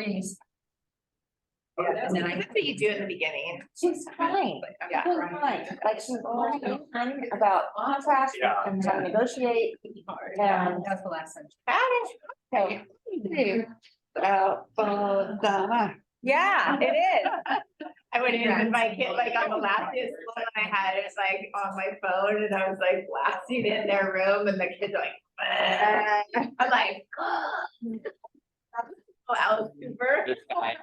breeze. And then that's what you do in the beginning. She's fine. Yeah. She's fine. Like she's learning about contracts and how to negotiate. And That's the last sentence. Yeah, it is. I went in with my kid, like on the last day of school, and I had it like on my phone and I was like blasting it in their room and the kids are like, I'm like, oh, Alice Cooper. This guy,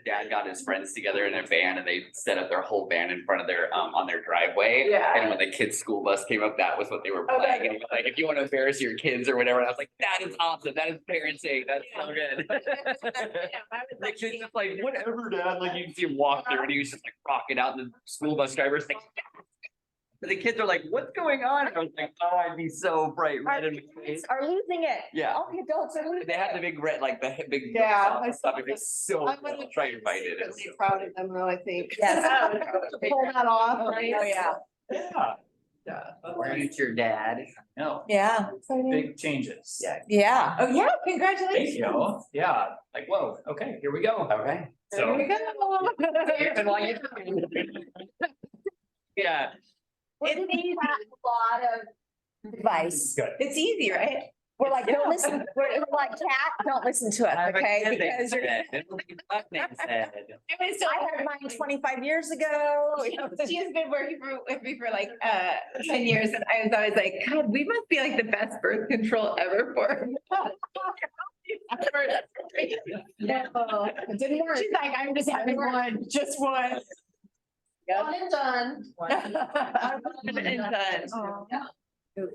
dad got his friends together in a van and they set up their whole van in front of their on their driveway. Yeah. And when the kids' school bus came up, that was what they were Oh, playing. that's And he was like, if you want to embarrass your kids or whatever, and I was like, that is awesome. That is parenting. That's so good. The kid's just like, whatever, dad. Like you can see him walk through and he was just like rocking out, and the school bus driver's like, but the kids are like, what's going on? And I was like, oh, I'd be so bright red in my face. are losing it. Yeah. All the adults are losing They had the it. big red, like the big. Yeah, I Stuff. It was so. I'm gonna try to find it. Secretly proud of them though, I think. Yes. Pull that off, right? Oh, yeah. Yeah. Where is your dad? No, Yeah. big changes. Yeah. Oh, yeah, Thank congratulations. you. Yeah, like, whoa, okay, here we go. Okay. So. Yeah. We're giving easy. Pat a lot of advice. Good. It's easy, right? We're like, don't listen, we're like, Cat, don't listen to us, okay? Because you're. I was so. I had mine 25 years ago. She has been working with me for like 10 years and I was always like, God, we must be like the best birth control ever for. No, it didn't work. She's like, I'm just having one, just one. One and done. And done.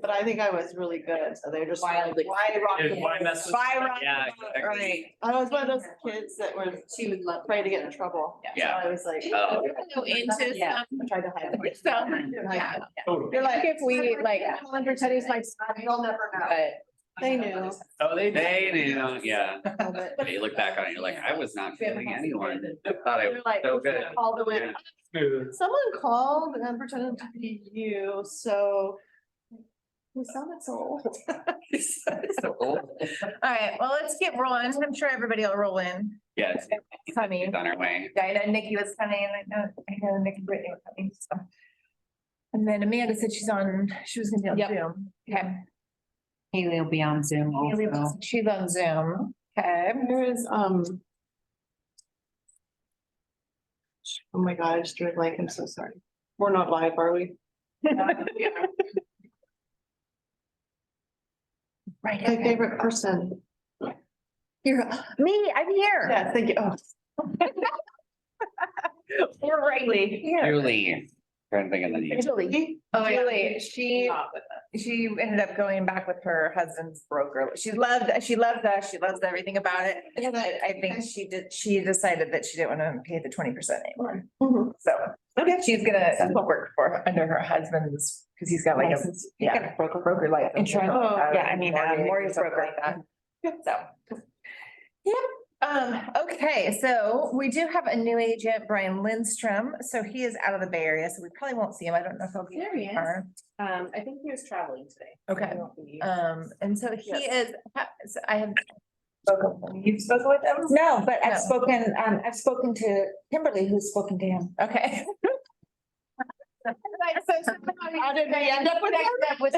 But I think I was really good, so they're just like, Wildly. why rock? Is why mess with- Why rock Yeah, the boat, exactly. right? I was one of those kids that was, she would afraid to get in trouble. Yeah. So I was like. Oh. Go into Yeah. some. I tried to hide it. Some, yeah. Totally. You're like, if we like, Colin pretending my son, you'll never know. But They knew. Oh, they. They knew, yeah. But You look back on it, you're like, I was not feeling anyone. I thought I was They're like, so good. called and went, Smooth. someone called and pretended to be you, so. You sounded so old. So old. All right, well, let's get rolling. I'm sure everybody will roll in. Yeah, it's Coming. it's on our way. I know Nikki was coming. I know Nikki and Brittany were coming, so. And then Amanda said she was gonna be on Zoom. Okay. Haley will be on Zoom Haley also. was- She's on Zoom. Okay. There is, oh my God, I just drew a blank, I'm so sorry. We're not live, are we? Right. My favorite person. you're, me, I'm here. Yeah, thank you. Oh, Or Riley. Here. Julie. Trying to think of the name. Julie. Oh, Julie, she ended up going back with her husband's broker. She loved us. She loves everything about it. But I think she decided that she didn't want to pay the 20% anymore. Mhm. So, okay, she's gonna work for her under her husband's, because he's got like a, License. yeah, broker like insurance. Oh, yeah, I mean, mortgage something broker like that. So. Yep, okay, so we do have a new agent, Brian Lindstrom, so he is out of the Bay Area, so we probably won't see him. I don't know if he'll be. There he is. tomorrow. I think he was traveling today. Okay. He won't be. And so he is, so I have. You've spoken with him? No, but No. I've spoken to Kimberly, who's spoken to him. Okay. How did they end up with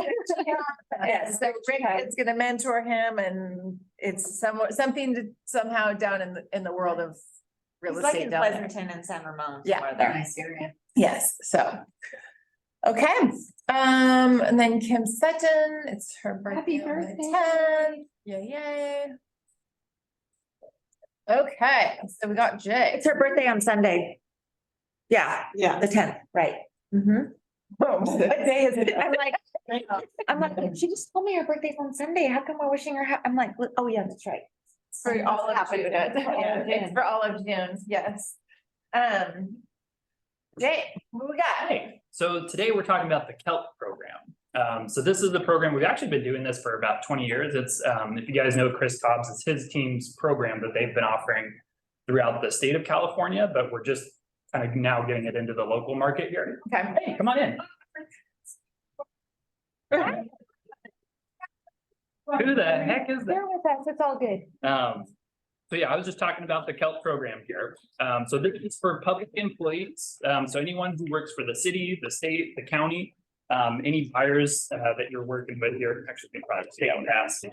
Yes, so Rick is gonna mentor him and it's something to somehow down in the world of real It's like estate in down there. Pleasanton and San Ramon. Yeah. somewhere there. Nice area. Yes, so. Okay, and then Kim Sutton, it's her birthday. Happy on the birthday. 10th. Yay. Okay, so we got Jay. It's her birthday on Sunday. Yeah, Yeah. the 10th, right. Mhm. What day is it? I'm like, she just told me her birthday's on Sunday. How come we're wishing her, I'm like, oh yeah, that's right. For all of Happy June. birthday. Yeah, it's for all of June, yes. Jay, what we got? Hey, so today we're talking about the KELP program. So this is the program, we've actually been doing this for about 20 years. It's, if you guys know Chris Cobbs, it's his team's program that they've been offering throughout the state of California, but we're just kind of now getting it into the local market here. Okay. Hey, come on in. Who the heck is that? Bear with us, it's all good. So yeah, I was just talking about the CELT program here. So this is for public employees. So anyone who works for the city, the state, the county, any buyers that you're working with here, actually can probably stay on task.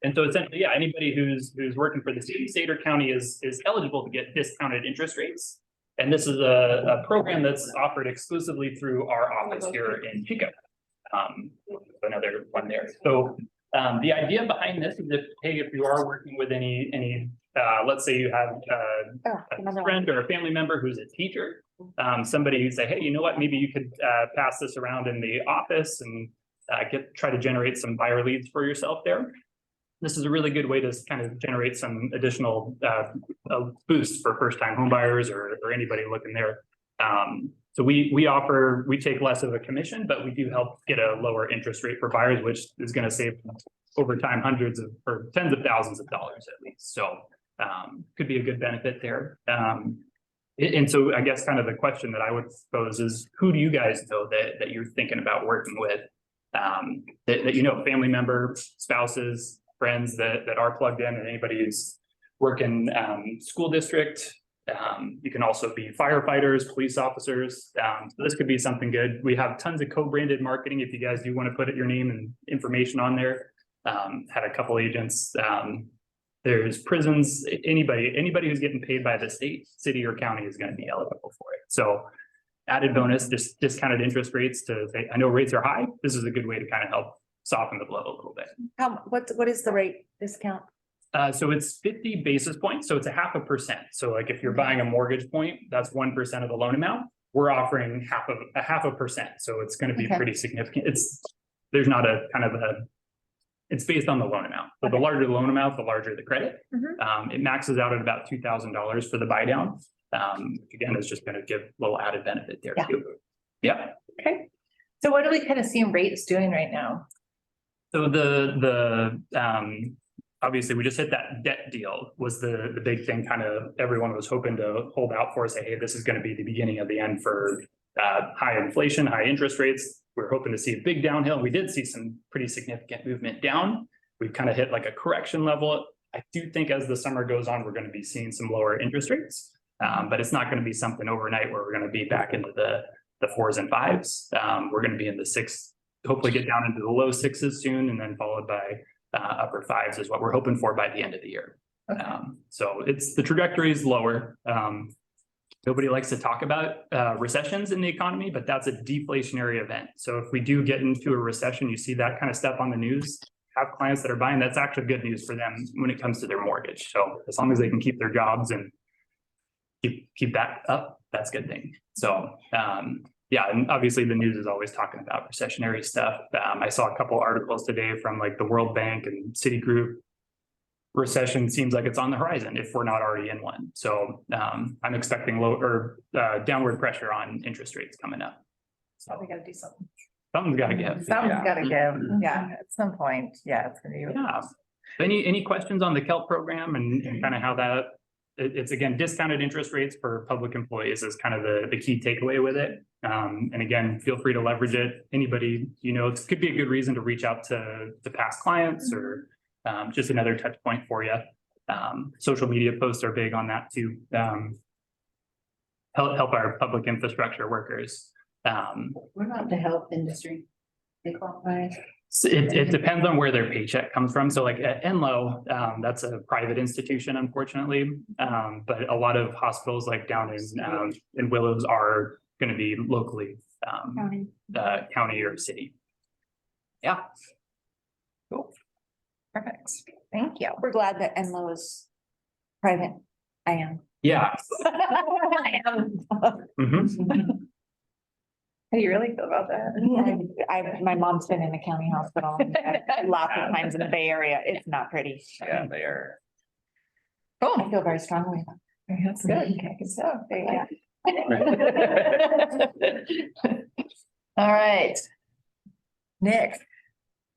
And so essentially, yeah, anybody who's working for the city, state, or county is eligible to get discounted interest rates. And this is a program that's offered exclusively through our office here in Chico. Another one there. So the idea behind this is if you are working with any let's say you have a friend or a family member who's a teacher, somebody who say, hey, you know what, maybe you could pass this around in the office and try to generate some buyer leads for yourself there. This is a really good way to kind of generate some additional boost for first-time home buyers or anybody looking there. So we take less of a commission, but we do help get a lower interest rate for buyers, which is going to save over time hundreds of or tens of thousands of dollars at least. So could be a good benefit there. And so I guess kind of the question that I would pose is, who do you guys know that you're thinking about working with? That you know, family member, spouses, friends that are plugged in, and anybody who's working school district. You can also be firefighters, police officers. So this could be something good. We have tons of co-branded marketing if you guys do want to put your name and information on there. Had a couple agents. There's prisons, anybody who's getting paid by the state, city, or county is going to be eligible for it. So added bonus, just discounted interest rates to say, I know rates are high. This is a good way to kind of help soften the blow a little bit. What is the rate discount? So it's 50 basis points. So it's 0.5%. So like if you're buying a mortgage point, that's 1% of the loan amount. We're offering 0.5%. So it's going to be pretty significant. There's not a kind of it's based on the loan amount. So the larger the loan amount, the larger the credit. It maxes out at about $2,000 for the buy down. Again, it's just going to give a little added benefit there too. Yeah. Okay. So what do we kind of see rates doing right now? So obviously we just hit that debt deal was the big thing, kind of everyone was hoping to hold out for, say, hey, this is going to be the beginning of the end for high inflation, high interest rates. We're hoping to see a big downhill. We did see some pretty significant movement down. We've kind of hit like a correction level. I do think as the summer goes on, we're going to be seeing some lower interest rates, but it's not going to be something overnight where we're going to be back into the 4s and 5s. We're going to be in the 6, hopefully get down into the low 6s soon, and then followed by upper 5s is what we're hoping for by the end of the year. So the trajectory is lower. Nobody likes to talk about recessions in the economy, but that's a deflationary event. So if we do get into a recession, you see that kind of stuff on the news, have clients that are buying, that's actually good news for them when it comes to their mortgage. So as long as they can keep their jobs and keep that up, that's a good thing. So yeah, and obviously the news is always talking about recessionary stuff. I saw a couple articles today from like the World Bank and Citigroup. Recession seems like it's on the horizon if we're not already in one. So I'm expecting downward pressure on interest rates coming up. So we gotta do something. Something's got to give. Something's gotta give. Yeah, at some point. Yeah, it's gonna be. Yeah. Any questions on the CELT program and kind of how that it's again discounted interest rates for public employees is kind of the key takeaway with it. And again, feel free to leverage it. Anybody, it could be a good reason to reach out to past clients or just another touch point for you. Social media posts are big on that too. Help our public infrastructure workers. What about the health industry? They qualify? So it depends on where their paycheck comes from. So like at Enloe, that's a private institution, unfortunately. But a lot of hospitals like down in Willows are going to be locally county or city. Yeah. Cool. Perfect. Thank you. We're glad that Enloe is private. I am. Yeah. I am. Mhm. How do you really feel about that? My mom's been in a county hospital lots of times in the Bay Area. It's not pretty. Yeah, they are. I Cool. feel very strongly. That's good. Okay, good stuff. There you go. All right. Nick.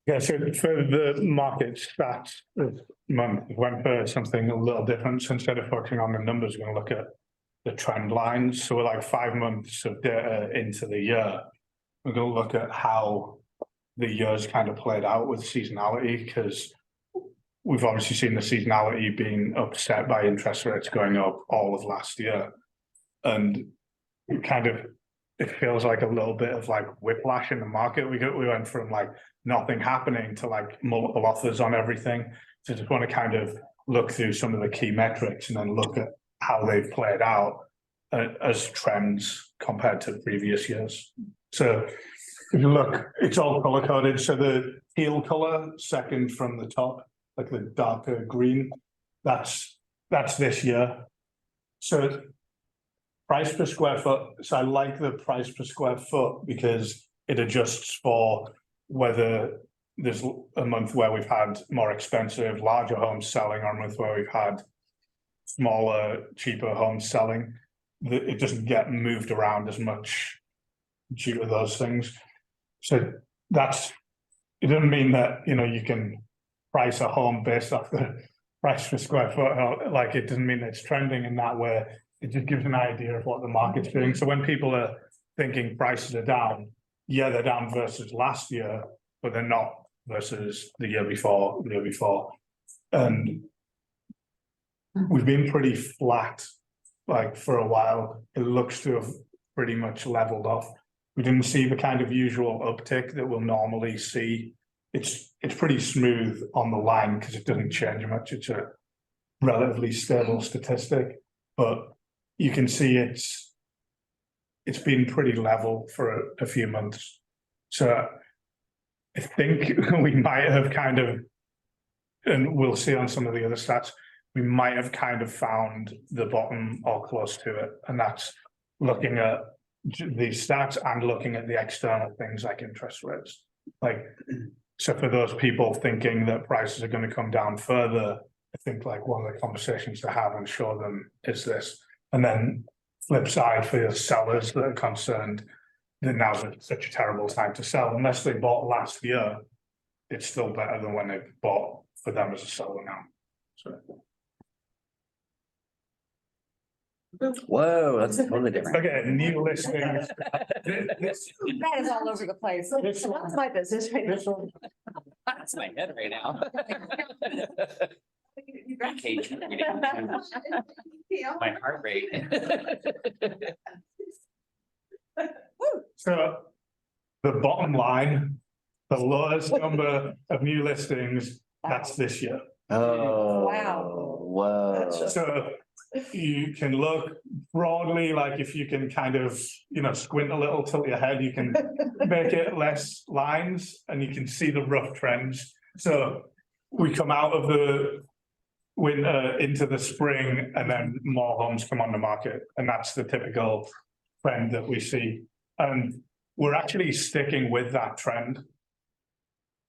Yeah, so for the market stats this month, went for something a little different. So instead of focusing on the numbers, we're going to look at the trend lines. So we're like 5 months of data into the year. We're going to look at how the year's kind of played out with seasonality, because we've obviously seen the seasonality being upset by interest rates going up all of last year. And it feels like a little bit of like whiplash in the market. We went from like nothing happening to like multiple offers on everything. So just want to kind of look through some of the key metrics and then look at how they've played out as trends compared to previous years. So if you look, it's all color coded. So the teal color, second from the top, like the darker green, that's this year. So price per square foot. So I like the price per square foot because it adjusts for whether there's a month where we've had more expensive, larger homes selling, or a month where we've had smaller, cheaper homes selling. It doesn't get moved around as much due to those things. So it doesn't mean that, you can price a home based off the price per square foot. Like, it doesn't mean it's trending in that way. It just gives an idea of what the market's doing. So when people are thinking prices are down, yeah, they're down versus last year, but they're not versus the year before, And we've been pretty flat, like, for a while. It looks to have pretty much leveled off. We didn't see the kind of usual uptick that we'll normally see. It's pretty smooth on the line because it doesn't change much. It's a relatively stable statistic, but you can see it's been pretty level for a few months. So I think we might have kind of, and we'll see on some of the other stats, we might have kind of found the bottom or close to it. And that's looking at these stats and looking at the external things like interest rates. Like, so for those people thinking that prices are going to come down further, I think like one of the conversations to have and show them is this. And then flip side for your sellers that are concerned that now's such a terrible time to sell. Unless they bought last year, it's still better than when they bought for them as a seller now. So. Whoa, that's totally different. Okay, new listings. That is all over the place. This one- That's my business right now. This one, That's my head right now. Cage reading. My heart rate. so the bottom line, the lowest number of new listings, that's this year. Oh. Wow. Whoa. So you can look broadly, like if you can kind of, squint a little, tilt your head, you can make it less lines and you can see the rough trends. So we come out of the winter into the spring and then more homes come on the market. And that's the typical trend that we see. And we're actually sticking with that trend.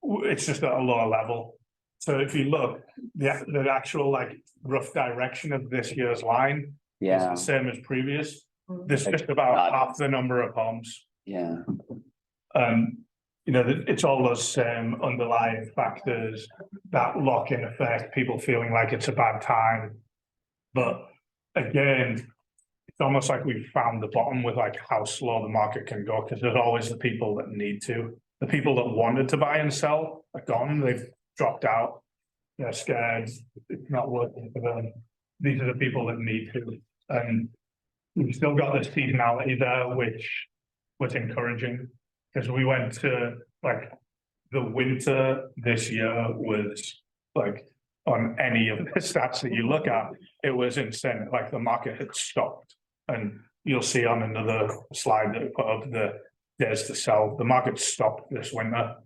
It's just at a lower level. So if you look, the actual like rough direction of this year's line is the same as previous. There's just about half the number of homes. Yeah. It's all those same underlying factors, that lock-in effect, people feeling like it's a bad time. But again, it's almost like we've found the bottom with like how slow the market can go, because there's always the people that need to. The people that wanted to buy and sell are gone. They've dropped out. They're scared. It's not working for them. These are the people that need to. And we've still got the seasonality there, which was encouraging, because we went to like the winter this year was like on any of the stats that you look at, it was insane. Like the market had stopped. And you'll see on another slide that we put up the days to sell. The market stopped this winter.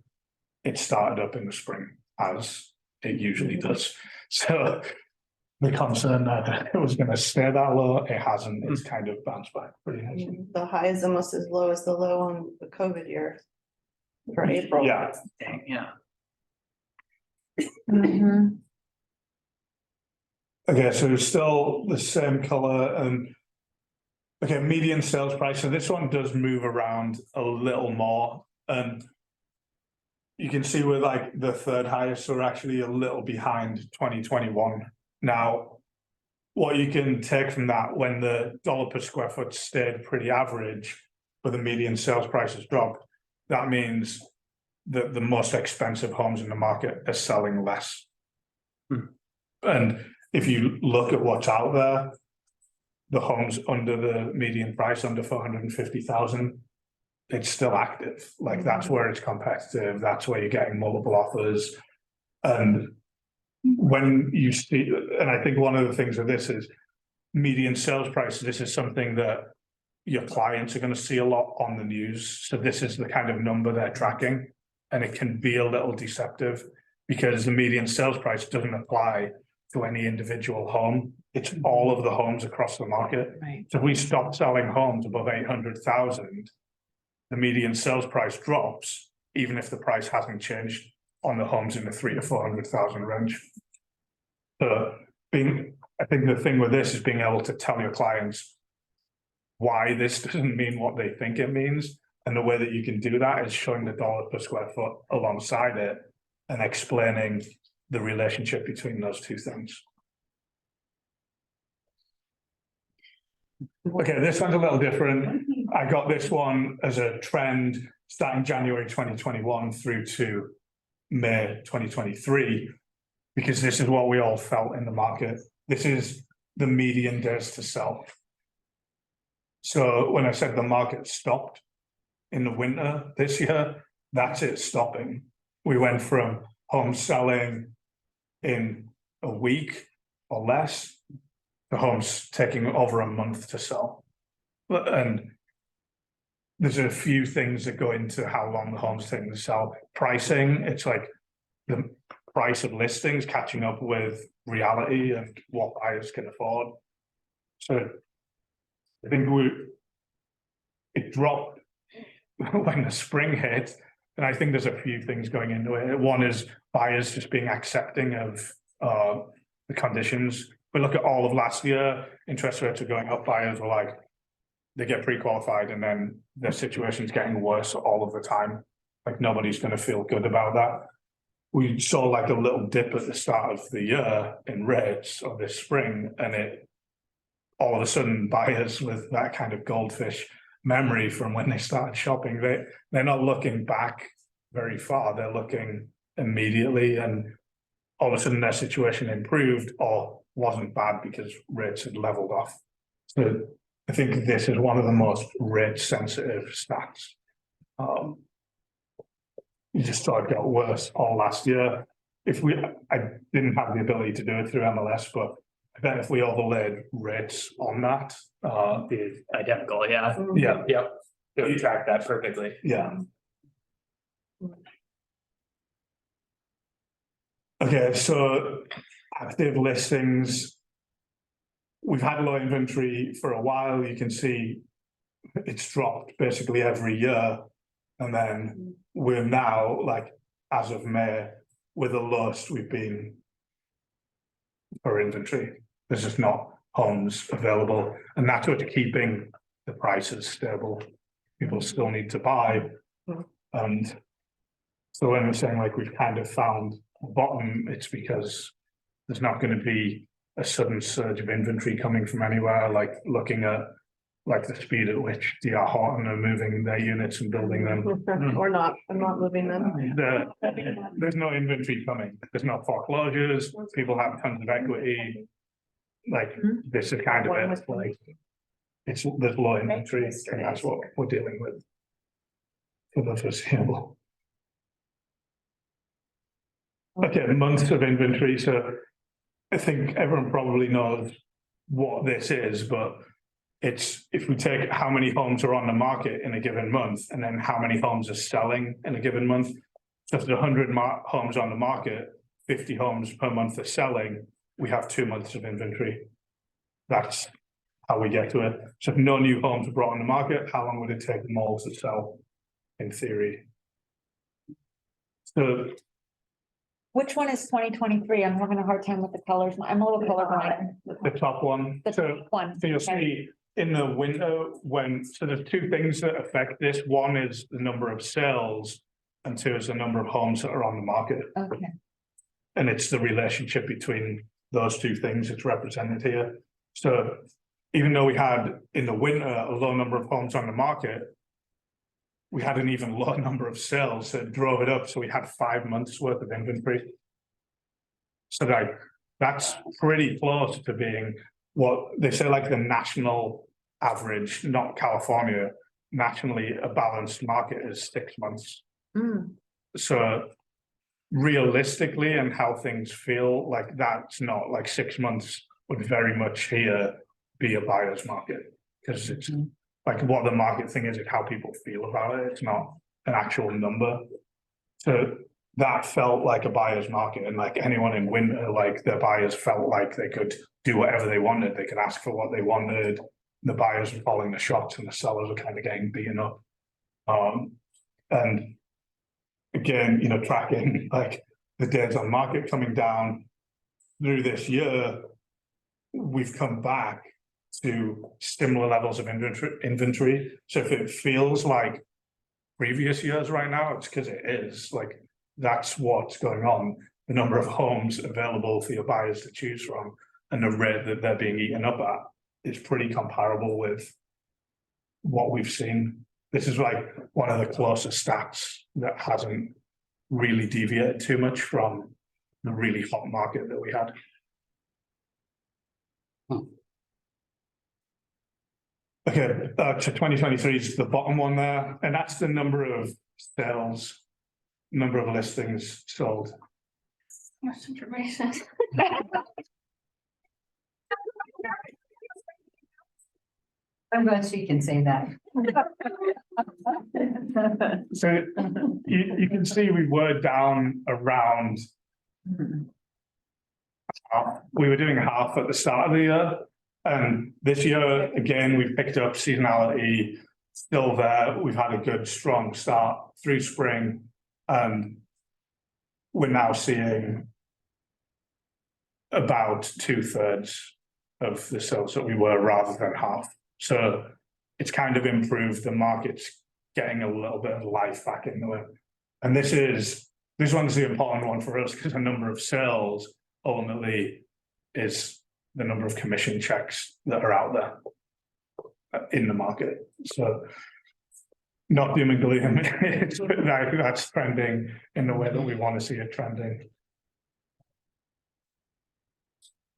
It started up in the spring, as it usually does. So the concern that it was going to stay that low, it hasn't. It's kind of bounced back pretty nicely. The high is almost as low as the low on the COVID year. For April. Yeah. Dang, yeah. Mhm. Okay, so it's still the same color and okay, median sales price. So this one does move around a little more. And you can see we're like the third highest, so we're actually a little behind 2021. Now, what you can take from that, when the dollar per square foot stayed pretty average, but the median sales prices dropped, that means that the most expensive homes in the market are selling less. And if you look at what's out there, the homes under the median price, under 450,000, it's still active. Like that's where it's competitive. That's where you're getting multiple offers. And when you see, and I think one of the things with this is median sales price. This is something that your clients are going to see a lot on the news. So this is the kind of number they're tracking, and it can be a little deceptive because the median sales price doesn't apply to any individual home. It's all of the homes across the market. Right. So if we stop selling homes above 800,000, the median sales price drops, even if the price hasn't changed on the homes in the 300,000 to 400,000 range. So I think the thing with this is being able to tell your clients why this doesn't mean what they think it means. And the way that you can do that is showing the dollar per square foot alongside it and explaining the relationship between those two things. Okay, this one's a little different. I got this one as a trend starting January 2021 through to May 2023, because this is what we all felt in the market. This is the median days to sell. So when I said the market stopped in the winter this year, that's it stopping. We went from homes selling in a week or less to homes taking over a month to sell. And there's a few things that go into how long the home's taking to sell. Pricing, it's like the price of listings catching up with reality and what buyers can afford. So I think it dropped when the spring hit, and I think there's a few things going into it. One is buyers just being accepting of the conditions. We look at all of last year, interest rates are going up, buyers were like, they get pre-qualified and then their situation's getting worse all of the time. Like nobody's going to feel good about that. We saw like a little dip at the start of the year in rates of this spring, and it all of a sudden buyers with that kind of goldfish memory from when they started shopping, they're not looking back very far, they're looking immediately, and all of a sudden their situation improved or wasn't bad because rates had leveled off. So I think this is one of the most rate sensitive stats. You just saw it got worse all last year. I didn't have the ability to do it through MLS, but I bet if we overlaid rates on that, Be identical, yeah. yeah, Yep. It would track that perfectly. yeah. Okay, so active listings. We've had low inventory for a while. You can see it's dropped basically every year. And then we're now, like, as of May, we're the lowest we've been for inventory. There's just not homes available. And that's what's keeping the prices stable. People still need to buy. And so when we're saying like we've kind of found a bottom, it's because there's not going to be a sudden surge of inventory coming from anywhere, like looking at like the speed at which DR Horton are moving their units and building them. Or not, I'm not moving them. There's no inventory coming. There's no foreclosures. People have tons of equity. Like this is kind of it. Like there's low inventory, and that's what we're dealing with for the foreseeable. Okay, months of inventory. So I think everyone probably knows what this is, but it's if we take how many homes are on the market in a given month and then how many homes are selling in a given month. So if there's 100 homes on the market, 50 homes per month are selling, we have 2 months of inventory. That's how we get to it. So if no new homes are brought on the market, how long would it take them all to sell in theory? So Which one is 2023? I'm having a hard time with the colors. I'm a little colorblind. the top one. The So top one. So you'll see in the winter so there's two things that affect this. One is the number of sales and two is the number of homes that are on the market. Okay. And it's the relationship between those two things that's represented here. So even though we had in the winter a low number of homes on the market, we had an even lower number of sales that drove it up. So we had 5 months worth of inventory. So like, that's pretty close to being what they say, like the national average, not California. Nationally, a balanced market is 6 months. So realistically and how things feel, like that's not like 6 months would very much here be a buyer's market. Because it's like what the market thing is how people feel about it. It's not an actual number. So that felt like a buyer's market, and like anyone in winter, like the buyers felt like they could do whatever they wanted. They could ask for what they wanted. The buyers were calling the shots and the sellers were kind of getting beaten up. And again, you know, tracking like the days on market coming down through this year, we've come back to similar levels of inventory. So if it feels like previous years right now, it's because it is. Like that's what's going on. The number of homes available for your buyers to choose from and the rate that they're being eaten up at is pretty comparable with what we've seen. This is like one of the closest stats that hasn't really deviated too much from the really hot market that we had. Okay, to 2023 is the bottom one there, and that's the number of sales, number of listings sold. Much information. I'm glad she can say that. So you can see we were down around, we were doing half at the start of the year. And this year, again, we've picked up seasonality, still there. We've had a good, strong start through spring. And we're now seeing about 2/3 of the sales that we were rather than half. So it's kind of improved. The market's getting a little bit of life back into it. And this one's the important one for us because the number of sales ultimately is the number of commission checks that are out there in the market. So not doom and gloom, it's like that's trending in the way that we want to see it trending.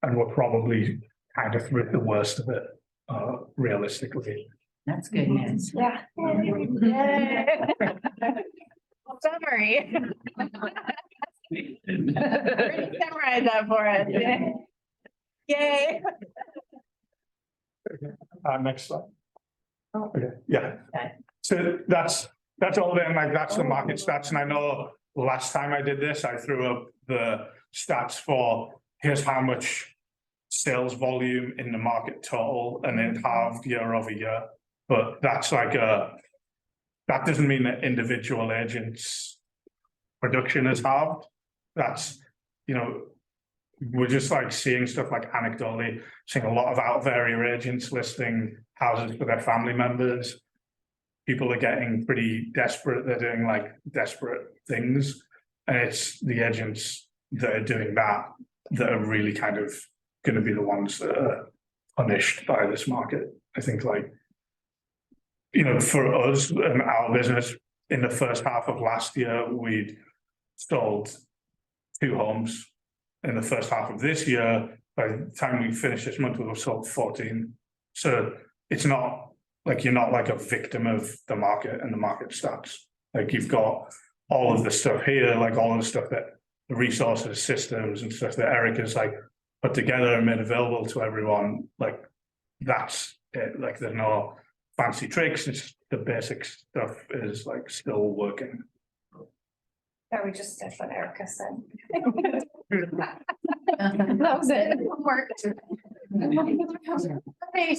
And we're probably kind of through the worst of it, realistically. That's good news. Yeah. Summary. Summarize that for us. Yay. Next slide. Oh. Okay, yeah. Okay. So that's all then, like that's the market stats. And I know last time I did this, I threw up the stats for here's how much sales volume in the market total, and it halved year over year. But that's like that doesn't mean that individual agents' production is halved. That's, you know, we're just like seeing stuff like anecdotally, seeing a lot of out of area agents listing houses for their family members. People are getting pretty desperate. They're doing like desperate things. And it's the agents that are doing that are really kind of going to be the ones that are punished by this market. I think like, you know, for us and our business in the first half of last year, we'd sold 2 homes. In the first half of this year, by the time we finish this month, we'll have sold 14. So it's not like you're not like a victim of the market and the market stats. Like you've got all of the stuff here, like all of the stuff that the resources, systems and stuff that Eric has like put together and made available to everyone. Like that's it. Like there's no fancy tricks. It's the basic stuff is like still working. Yeah, we just did what Erica said. That was it. Worked. Yeah. I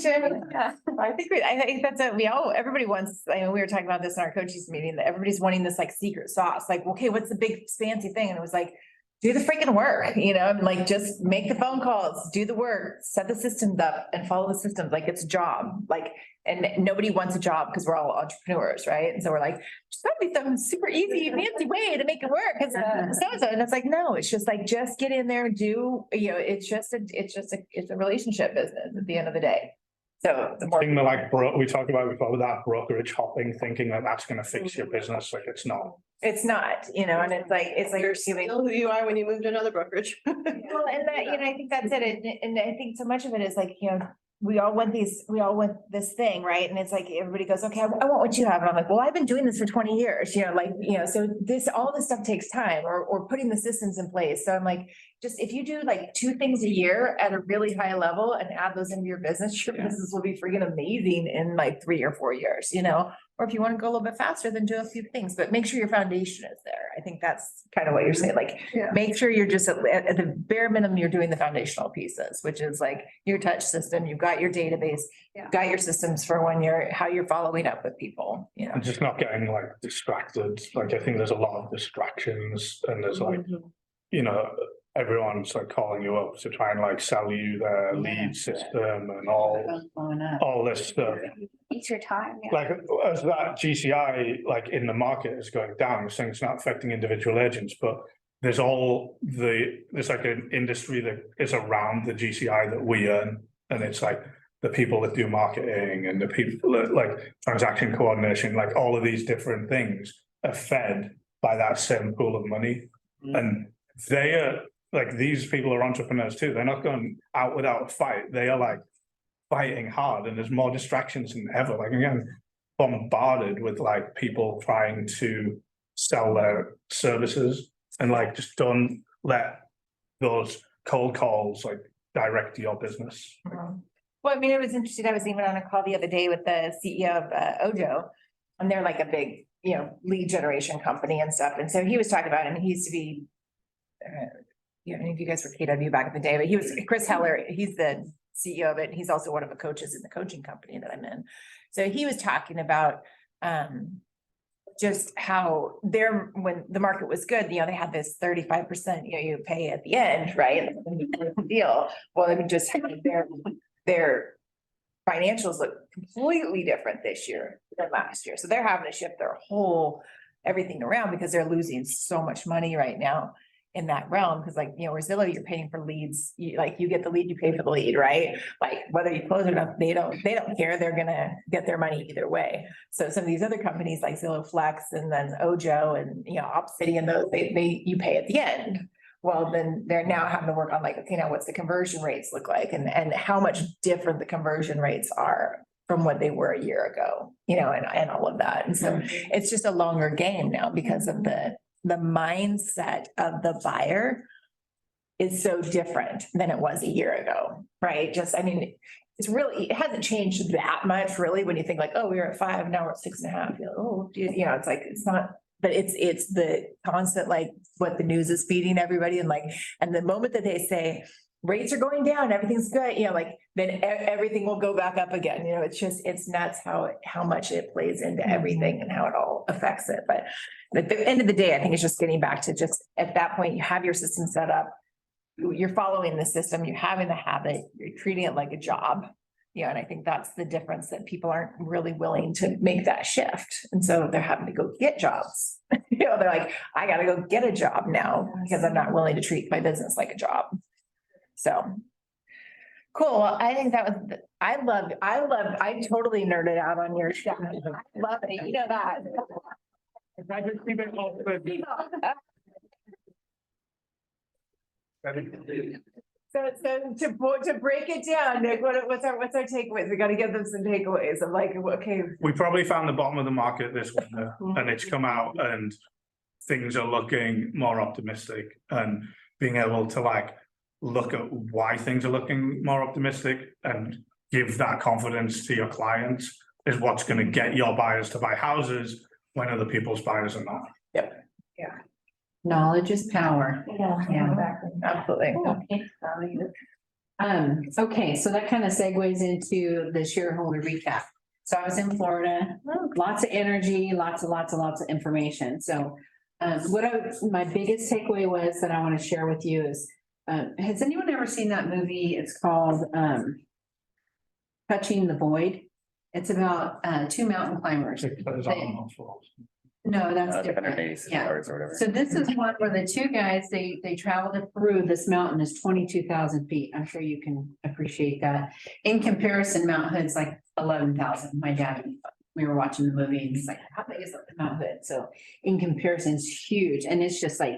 think that's it. Everybody wants, I mean, we were talking about this in our coaches meeting, that everybody's wanting this like secret sauce, like, okay, what's the big fancy thing? And it was like, do the freaking work, you know, and like, just make the phone calls, do the work, set the systems up and follow the systems. Like it's a job, like, and nobody wants a job because we're all entrepreneurs, right? And so we're like, just gotta be some super easy, fancy way to make it work. Cause so-and-so, and it's like, no, it's just like, just get in there and do, you know, it's a relationship business at the end of the day. So the more, Thing that like, we talked about before with that brokerage hopping, thinking that that's gonna fix your business, like it's not. it's not, you know, and it's like you're giving. Still who you are when you moved to another brokerage. Well, and that, you know, I think that's it, and I think so much of it is like, you know, we all want this thing, right? And it's like, everybody goes, okay, I want what you have, and I'm like, well, I've been doing this for 20 years, you know, like, you know, so all this stuff takes time, or putting the systems in place, so I'm like, just if you do like 2 things a year at a really high level and add those into your business will be freaking amazing in like 3 or 4 years, you know? Or if you want to go a little bit faster, then do a few things, but make sure your foundation is there. I think that's kind of what you're saying, like, Yeah. make sure you're just at the bare minimum, you're doing the foundational pieces, which is like your touch system, you've got your database, Yeah. you've got your systems for how you're following up with people, you know? And just not getting like distracted, like I think there's a lot of distractions and there's like, you know, everyone's like calling you up to try and like sell you their lead system and all this stuff. Eats your time, yeah. Like as that GCI like in the market is going down, we're saying it's not affecting individual agents, but there's like an industry that is around the GCI that we earn, and it's like the people that do marketing and the people that like transaction coordination, like all of these different things are fed by that same pool of money. And they are like, these people are entrepreneurs too. They're not going out without a fight. They are like fighting hard, and there's more distractions than ever. Like again, bombarded with like people trying to sell their services, and like just don't let those cold calls like direct to your business. Well, I mean, it was interesting. I was even on a call the other day with the CEO of Ojo, and they're like a big, you know, lead generation company and stuff. And so he was talking about, I mean, he used to be, you know, if you guys were KW back in the day, but he was Chris Heller. He's the CEO of it. He's also one of the coaches in the coaching company that I'm in. So he was talking about just how when the market was good, you know, they had this 35%, you know, you pay at the end, right? Deal. Well, I mean, just their financials look completely different this year than last year. So they're having to shift their whole everything around because they're losing so much money right now in that realm. Cause like, you know, where Zillow, you're paying for leads, you get the lead, you pay for the lead, right? Like whether you close it up, they don't care. They're gonna get their money either way. So some of these other companies like Zillow Flex and then Ojo and, you know, Obsidian, those, you pay at the end. Well, then they're now having to work on like, okay, now what's the conversion rates look like and how much different the conversion rates are from what they were a year ago, you know, and all of that. And so it's just a longer game now because of the mindset of the buyer is so different than it was a year ago, right? Just, I mean, it hasn't changed that much really when you think like, oh, we were at 5, now we're at 6.5. You know, oh, you know, it's like, it's not, but it's the constant, like what the news is feeding everybody and like, and the moment that they say rates are going down, everything's good, you know, like then everything will go back up again. You know, it's nuts how much it plays into everything and how it all affects it. But at the end of the day, I think it's just getting back to just at that point, you have your system set up, you're following the system, you're having the habit, you're treating it like a job. Yeah, and I think that's the difference, that people aren't really willing to make that shift. And so they're having to go get jobs. You know, they're like, I gotta go get a job now because I'm not willing to treat my business like a job. So. Cool. Well, I think that was, I totally nerded out on your stuff. I love it. You know that. So to break it down, Nick, what's our takeaways? We gotta give them some takeaways of like, okay. We probably found the bottom of the market this winter and it's come out and things are looking more optimistic, and being able to like look at why things are looking more optimistic and give that confidence to your clients is what's going to get your buyers to buy houses when other people's buyers are not. Yep. Knowledge is power. Yeah, exactly. Absolutely. Okay, so that kind of segues into the shareholder recap. So I was in Florida, lots of energy, lots of information. So my biggest takeaway was that I want to share with you is, has anyone ever seen that movie? It's called Touching the Void. It's about 2 mountain climbers. No, that's like different. 186 Yeah. hours or whatever. So this is one where the two guys, they traveled to Peru. This mountain is 22,000 feet. I'm sure you can appreciate that. In comparison, Mount Hood's like 11,000. My dad, we were watching the movie and he's like, how big is Mount Hood? So in comparison, it's huge. And it's just like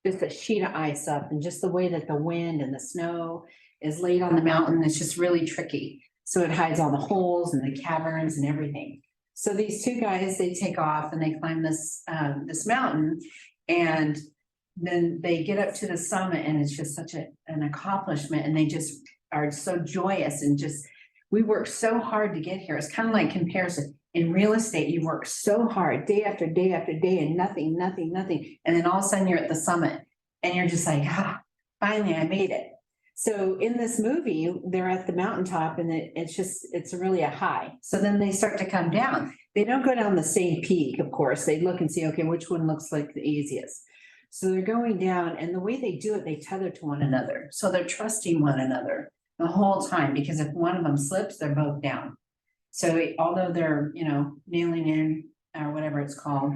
just a sheet of ice up, and just the way that the wind and the snow is laid on the mountain, it's just really tricky. So it hides all the holes and the caverns and everything. So these two guys, they take off and they climb this mountain, and then they get up to the summit, and it's just such an accomplishment, and they just are so joyous and just, we worked so hard to get here. It's kind of like comparison. In real estate, you work so hard day after day after day and nothing. And then all of a sudden you're at the summit and you're just like, finally I made it. So in this movie, they're at the mountaintop and it's really a high. So then they start to come down. They don't go down the same peak, of course. They look and see, okay, which one looks like the easiest. So they're going down, and the way they do it, they tether to one another. So they're trusting one another the whole time, because if one of them slips, they're both down. So although they're, nailing in or whatever it's called,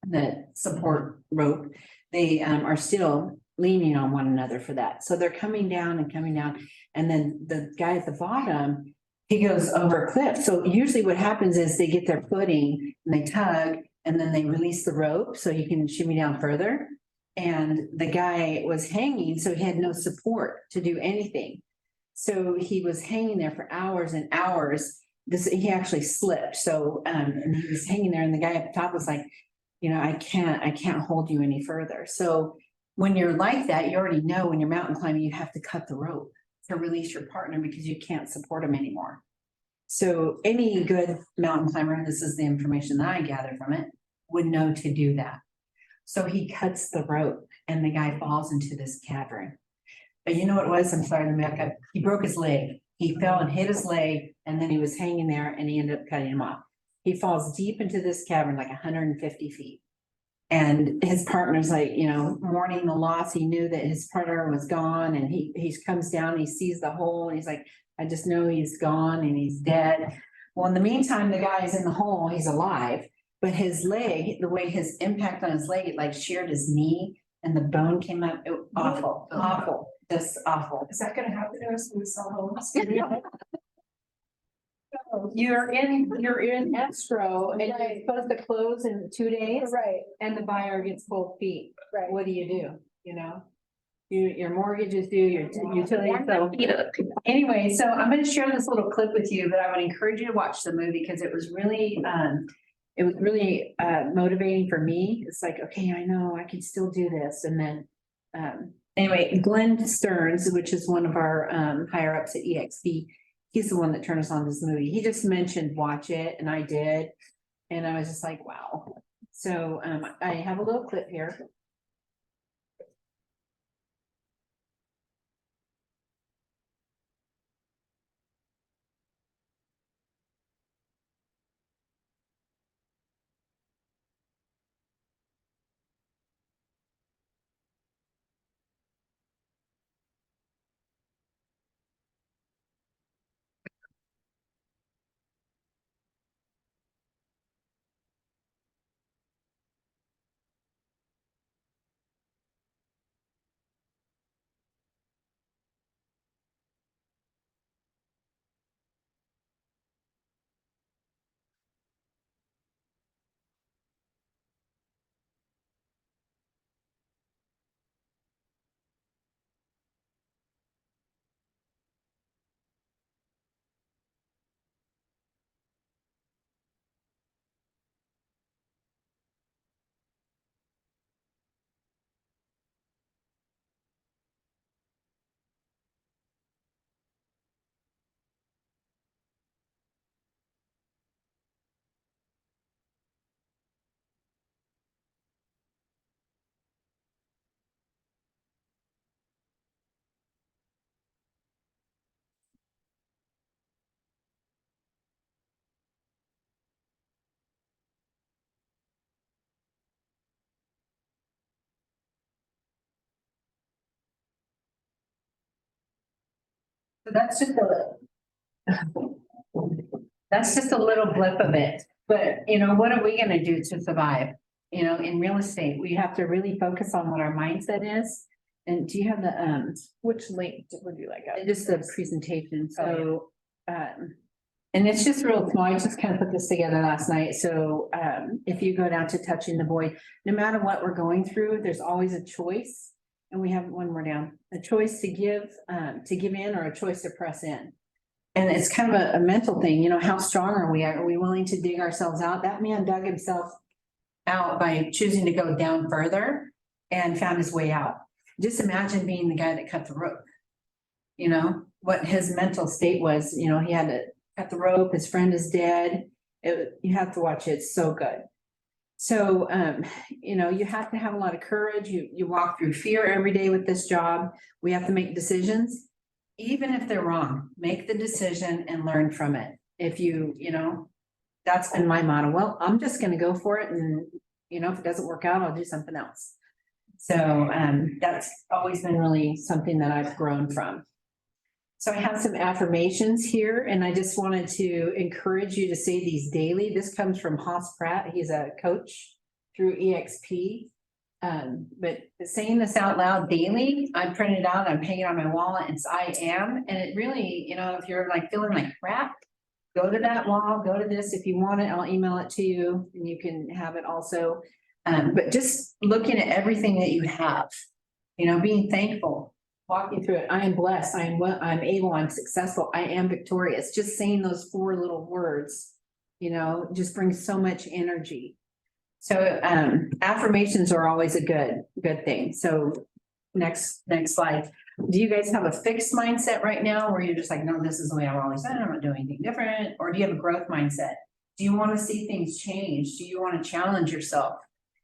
the support rope, they are still leaning on one another for that. So they're coming down. And then the guy at the bottom, he goes over a cliff. So usually what happens is they get their footing and they tug, and then they release the rope so he can shimmy down further. And the guy was hanging, so he had no support to do anything. So he was hanging there for hours and hours. He actually slipped. So, and he was hanging there, and the guy at the top was like, I can't hold you any further. So when you're like that, you already know when you're mountain climbing, you have to cut the rope to release your partner because you can't support him anymore. So any good mountain climber, and this is the information that I gather from it, would know to do that. So he cuts the rope and the guy falls into this cavern. But you know what it was? I'm sorry, he broke his leg. He fell and hit his leg, and then he was hanging there and he ended up cutting him off. He falls deep into this cavern, like 150 feet. And his partner's like, mourning the loss. He knew that his partner was gone, and he comes down, he sees the hole, and he's like, I just know he's gone and he's dead. Well, in the meantime, the guy is in the hole, he's alive, but his leg, the way his impact on his leg, it like sheared his knee and the bone came up. Awful, just awful. Is that gonna happen to us when we sell homes? You're in escrow and you're supposed to close in 2 days. Right, And the buyer gets cold feet. right. What do? Your mortgage is due, your utility, so. Anyway, so I'm gonna share this little clip with you, but I would encourage you to watch the movie because it was really motivating for me. It's like, okay, I know I can still do this. And then, anyway, Glenn Stearns, which is one of our higher ups at EXP, he's the one that turned us on this movie. He just mentioned watch it, and I did. And I was just like, wow. So I have a little clip here. So that's just a little blip of it. But, you know, what are we gonna do to survive? You know, in real estate, we have to really focus on what our mindset is. And do you have the, Which link would you like? just the presentation, so, and it's just real small, I just kind of put this together last night, so, if you go down to touching the void, no matter what we're going through, there's always a choice. And we have one more down, a choice to give in or a choice to press in. And it's kind of a mental thing, you know, how strong are we? Are we willing to dig ourselves out? That man dug himself out by choosing to go down further and found his way out. Just imagine being the guy that cut the rope. You know, what his mental state was, you know, he had to cut the rope, his friend is dead. You have to watch it, it's so good. So, you know, you have to have a lot of courage. You walk through fear every day with this job. We have to make decisions. Even if they're wrong, make the decision and learn from it. If you know, that's been my motto. Well, I'm just gonna go for it and, you know, if it doesn't work out, I'll do something else. So, that's always been really something that I've grown from. So I have some affirmations here and I just wanted to encourage you to say these daily. This comes from Haas Pratt. He's a coach through EXP. But saying this out loud daily, I print it out, I'm hanging it on my wall, it's I am, and it really, you know, if you're like feeling like crap, go to that wall, go to this, if you want it, I'll email it to you, and you can have it also. But just looking at everything that you have, you know, being thankful, walking through it, I am blessed, I am well, I'm able, I'm successful, I am victorious, just saying those 4 little words, you know, just brings so much energy. So, affirmations are always a good thing. So next slide. Do you guys have a fixed mindset right now where you're just like, no, this is the way I've always been, I'm not doing anything different? Or do you have a growth mindset? Do you want to see things change? Do you want to challenge yourself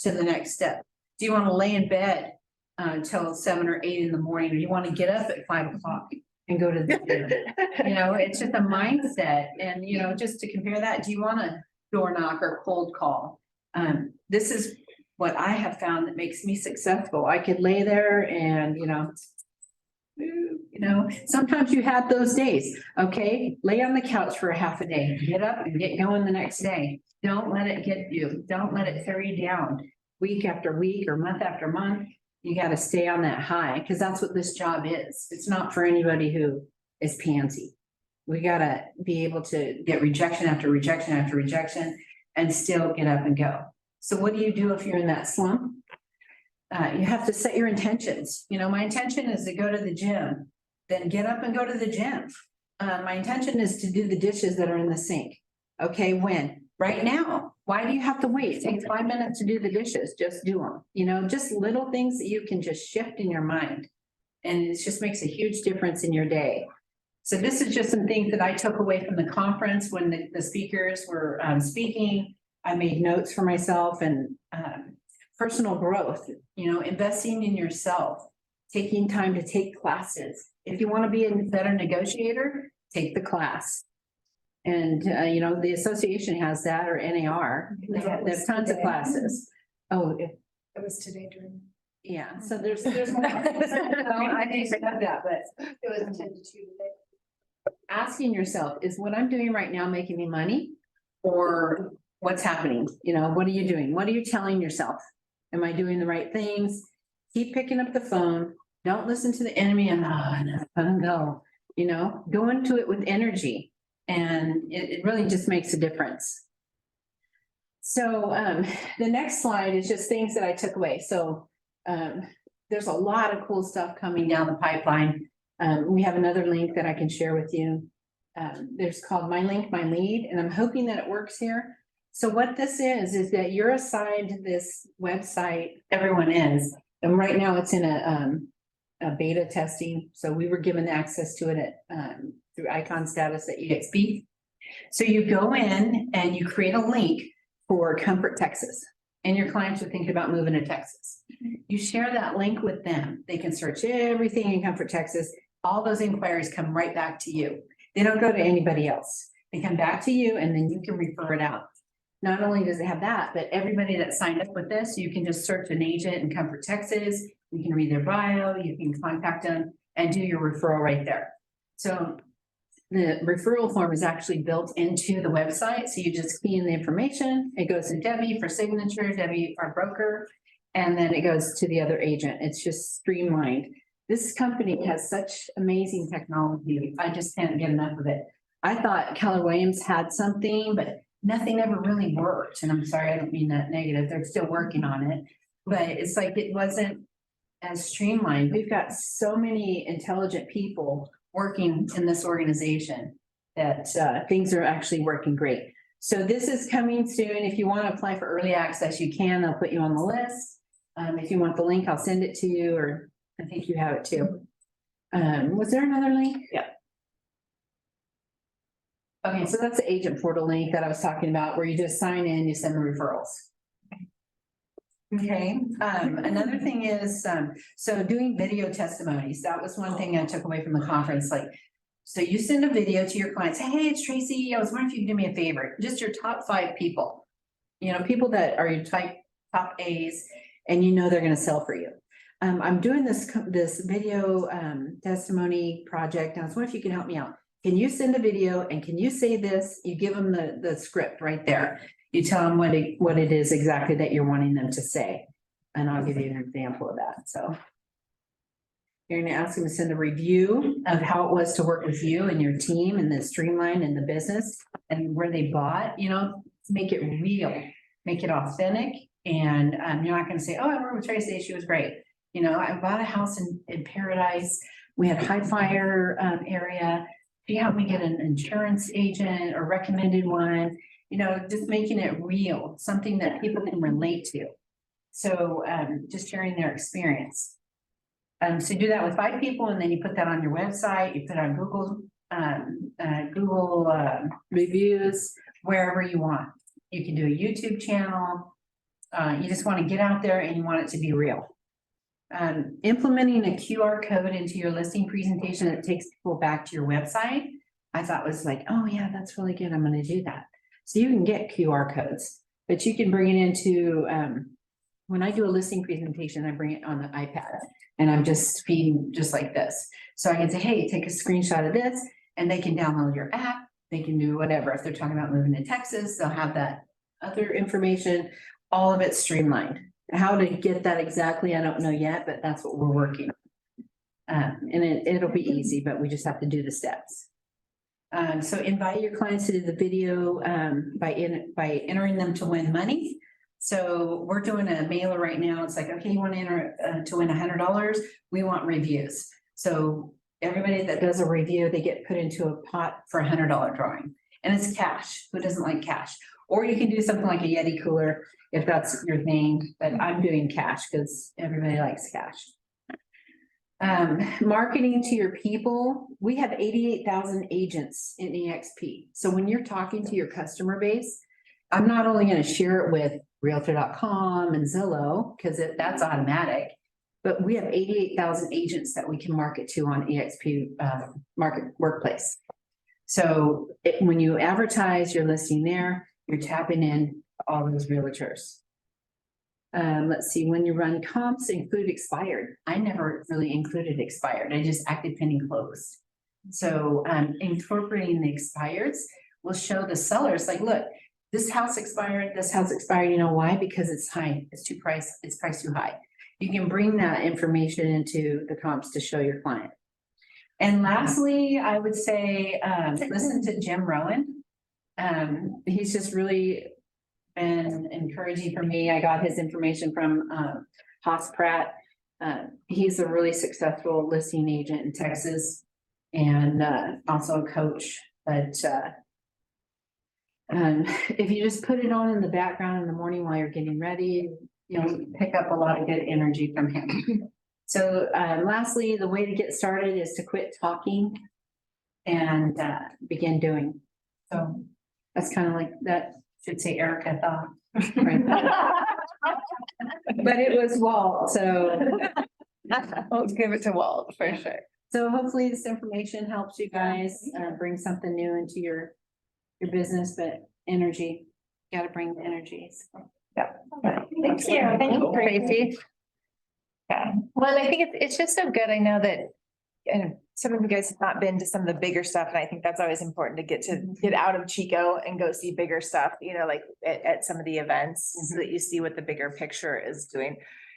to the next step? Do you want to lay in bed until 7 or 8 in the morning? Or do you want to get up at 5 o'clock and go to the gym? You know, it's just a mindset. And, you know, just to compare that, do you want to door knock or cold call? This is what I have found that makes me successful. I could lay there and, you know, sometimes you have those days, okay? Lay on the couch for a half a day, get up and get going the next day. Don't let it get you. Don't let it carry you down week after week or month after month. You got to stay on that high because that's what this job is. It's not for anybody who is pansy. We got to be able to get rejection after rejection after rejection and still get up and go. So what do you do if you're in that slump? You have to set your intentions. You know, my intention is to go to the gym, then get up and go to the gym. My intention is to do the dishes that are in the sink. Okay, when? Right now. Why do you have to wait? It takes 5 minutes to do the dishes. Just do them. You know, just little things that you can just shift in your mind. And it just makes a huge difference in your day. So this is just some things that I took away from the conference when the speakers were speaking. I made notes for myself and personal growth, you know, investing in yourself, taking time to take classes. If you want to be a better negotiator, take the class. And, you know, the association has that or NAR. There's tons of classes. Oh, It was today during. yeah. So there's more. I didn't have that, but It was 10 to 2 today. asking yourself, is what I'm doing right now making me money? Or what's happening? You know, what are you doing? What are you telling yourself? Am I doing the right things? Keep picking up the phone. Don't listen to the enemy and go, you know, go into it with energy. And it really just makes a difference. So the next slide is just things that I took away. So there's a lot of cool stuff coming down the pipeline. We have another link that I can share with you. There's called My Link, My Lead, and I'm hoping that it works here. So what this is that you're assigned this website, everyone is, and right now it's in a beta testing. So we were given access to it at through icon status at EXP. So you go in and you create a link for Comfort, Texas, and your clients are thinking about moving to Texas. You share that link with them. They can search everything in Comfort, Texas. All those inquiries come right back to you. They don't go to anybody else. They come back to you and then you can refer it out. Not only does it have that, but everybody that signed up with this, you can just search an agent in Comfort, Texas. You can read their bio, you can contact them and do your referral right there. So the referral form is actually built into the website, so you just key in the information, it goes to Debbie for signature, Debbie, our broker. And then it goes to the other agent, it's just streamlined. This company has such amazing technology, I just can't get enough of it. I thought Keller Williams had something, but nothing ever really worked, and I'm sorry, I don't mean that negative, they're still working on it. But it's like, it wasn't as streamlined, we've got so many intelligent people working in this organization that things are actually working great. So this is coming soon. If you want to apply for early access, you can. They'll put you on the list. If you want the link, I'll send it to you, or I think you have it too. Was there another link? Yeah. Okay, so that's the agent portal link that I was talking about, where you just sign in, you send the referrals. Okay, another thing is, so doing video testimonies, that was one thing I took away from the conference, like. So you send a video to your clients, hey, it's Tracy, I was wondering if you could do me a favor, just your top 5 people. You know, people that are your top A's, and you know they're gonna sell for you. I'm doing this video testimony project, and I was wondering if you can help me out. Can you send a video and can you say this? You give them the script right there. You tell them what it is exactly that you're wanting them to say. And I'll give you an example of that, so. You're gonna ask them to send a review of how it was to work with you and your team and the streamline and the business and where they bought, you know, make it real, make it authentic. And you're not gonna say, oh, I worked with Tracy, she was great. You know, I bought a house in Paradise. We had high fire area. She helped me get an insurance agent or recommended one, you know, just making it real, something that people can relate to. So just sharing their experience. So you do that with 5 people, and then you put that on your website, you put it on Google reviews, wherever you want. You can do a YouTube channel. You just want to get out there and you want it to be real. Implementing a QR code into your listing presentation that takes people back to your website, I thought was like, oh yeah, that's really good. I'm going to do that. So you can get QR codes, but you can bring it into, when I do a listing presentation, I bring it on the iPad and I'm just feeding just like this. So I can say, hey, take a screenshot of this, and they can download your app. They can do whatever. If they're talking about moving to Texas, they'll have that other information, all of it streamlined. How to get that exactly, I don't know yet, but that's what we're working on. And it'll be easy, but we just have to do the steps. So invite your clients to do the video by entering them to win money. So we're doing a mailer right now. It's like, okay, you want to enter to win $100? We want reviews. So everybody that does a review, they get put into a pot for $100 drawing, and it's cash. Who doesn't like cash? Or you can do something like a Yeti cooler if that's your thing, but I'm doing cash because everybody likes cash. Marketing to your people. We have 88,000 agents in EXP. So when you're talking to your customer base, I'm not only going to share it with Realtor.com and Zillow, because that's automatic, but we have 88,000 agents that we can market to on EXP Market Workplace. So when you advertise your listing there, you're tapping in all those realtors. Let's see, when you run comps, include expired. I never really included expired. I just active pending closed. So incorporating the expireds will show the sellers like, look, this house expired, this house expired. You know why? Because it's high, it's priced too high. You can bring that information into the comps to show your client. And lastly, I would say, listen to Jim Rowan. He's just really been encouraging for me. I got his information from Haas Pratt. He's a really successful listing agent in Texas and also a coach. But if you just put it on in the background in the morning while you're getting ready, you'll pick up a lot of good energy from him. So lastly, the way to get started is to quit talking and begin doing. So that's kind of like that. Should say Erica thought. Right? But it was Walt, so. Let's give it to Walt for sure. So hopefully this information helps you guys bring something new into your business, but energy, gotta bring the energy. So. Yeah. Thank you, Tracy. Yeah, well, I think it's just so good. I know that and some of you guys have not been to some of the bigger stuff, and I think that's always important to get out of Chico and go see bigger stuff, you know, like at some of the events, so that you see what the bigger picture is doing.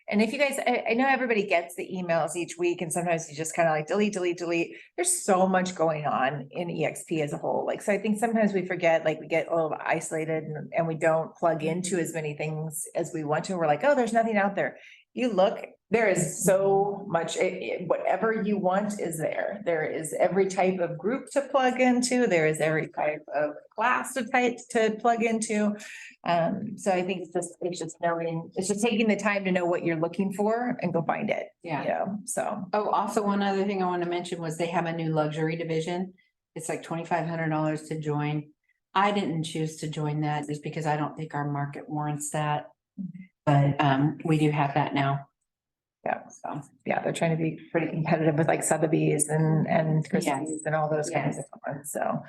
And if you guys, I know everybody gets the emails each week, and sometimes you just kind of like delete, delete, delete. There's so much going on in EXP as a whole. Like, so I think sometimes we forget, like we get a little isolated and we don't plug into as many things as we want to. We're like, oh, there's nothing out there. You look, there is so much, whatever you want is there. There is every type of group to plug into. There is every type of class to plug into. So I think it's just knowing, it's just taking the time to know what you're looking for and go find it. Yeah. You know, so. Oh, also one other thing I want to mention was they have a new luxury division. It's like $2,500 to join. I didn't choose to join that just because I don't think our market warrants that. But we do have that now. Yeah, So, yeah, they're trying to be pretty competitive with like Sotheby's and Christie's and all those kinds Yes. of ones. So,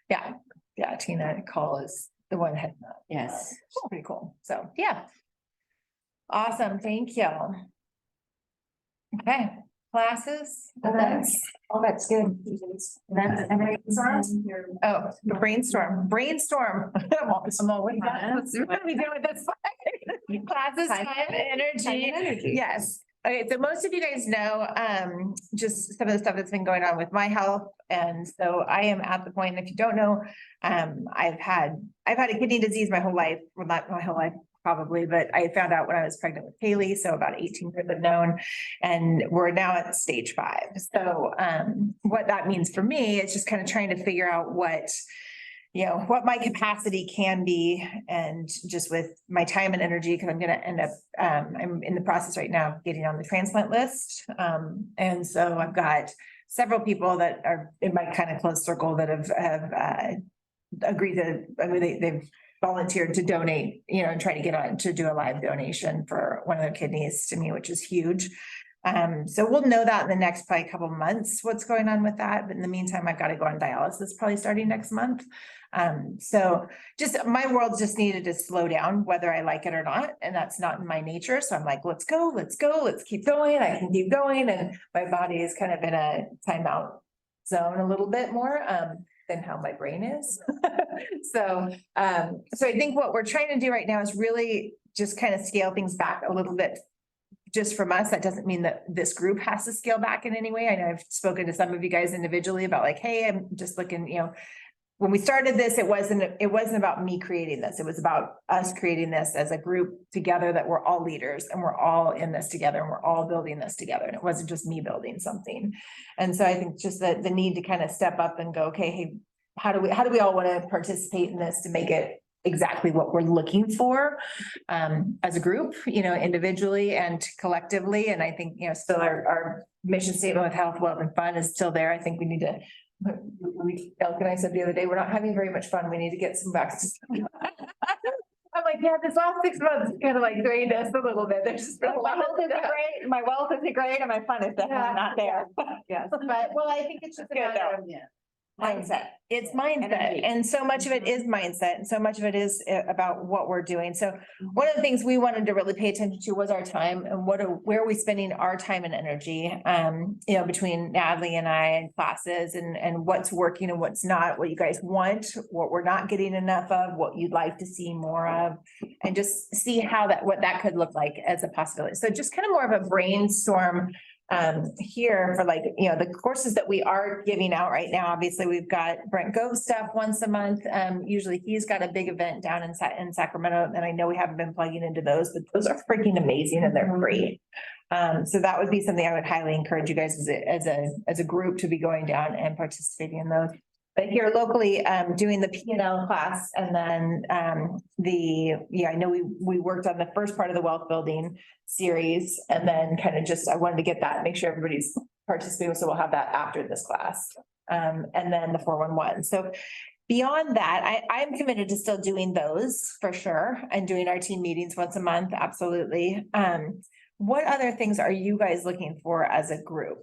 yeah, Tina Call is the one heading up. yes. It's pretty cool. So, yeah. Awesome. Thank you. Okay, classes, events. Oh, that's good. Events and brainstorm. Oh, brainstorm. I'm all with that. What are we doing with this? Classes, time, energy. Yes. Okay, so most of you guys know, just some of the stuff that's been going on with my health. And so I am at the point, if you don't know, I've had a kidney disease my whole life. Well, not my whole life, probably, but I found out when I was pregnant with Kaylee, so about 18 years I've known, and we're now at stage 5. So what that means for me is just kind of trying to figure out what, you know, what my capacity can be, and just with my time and energy, because I'm going to end up, I'm in the process right now of getting on the transplant list. And so I've got several people that are in my kind of close circle that have agreed to, I mean, they've volunteered to donate, you know, and try to get on to do a live donation for one of their kidneys to me, which is huge. So we'll know that in the next probably couple of months, what's going on with that. But in the meantime, I've got to go on dialysis probably starting next month. So just my world just needed to slow down, whether I like it or not. And that's not in my nature. So I'm like, let's go, let's keep going. I can keep going. And my body is kind of in a timeout zone a little bit more, than how my brain is. So I think what we're trying to do right now is really just kind of scale things back a little bit. Just from us, that doesn't mean that this group has to scale back in any way. I know I've spoken to some of you guys individually about like, hey, I'm just looking, you know, when we started this, it wasn't about me creating this. It was about us creating this as a group together, that we're all leaders and we're all in this together and we're all building this together. And it wasn't just me building something. And so I think just the need to kind of step up and go, okay, hey, how do we all want to participate in this to make it exactly what we're looking for, as a group, you know, individually and collectively. And I think, you know, still our mission statement with health, wealth, and fun is still there. I think we need to, Elk and I said the other day, we're not having very much fun. We need to get some back. I'm like, yeah, this last 6 months kind of like drained us a little bit. There's just been a lot of stuff. My wealth isn't great and my fun is definitely not there. Yes, but well, I think it's just a matter of mindset. It's mindset. Energy. And so much of it is mindset. And so much of it is about what we're doing. So one of the things we wanted to really pay attention to was our time and where are we spending our time and energy, you know, between Natalie and I and classes and what's working and what's not, what you guys want, what we're not getting enough of, what you'd like to see more of, and just see how what that could look like as a possibility. So just kind of more of a brainstorm here for like, you know, the courses that we are giving out right now. Obviously, we've got Brent Gove stuff once a month. Usually he's got a big event down in Sacramento, and I know we haven't been plugging into those, but those are freaking amazing and they're free. So that would be something I would highly encourage you guys as a group to be going down and participating in those. But here locally, doing the P&L class, and then I know we worked on the first part of the wealth building series, and then kind of just I wanted to get that, make sure everybody's participating, so we'll have that after this class. And then the 411. So beyond that, I'm committed to still doing those for sure, and doing our team meetings once a month, absolutely. What other things are you guys looking for as a group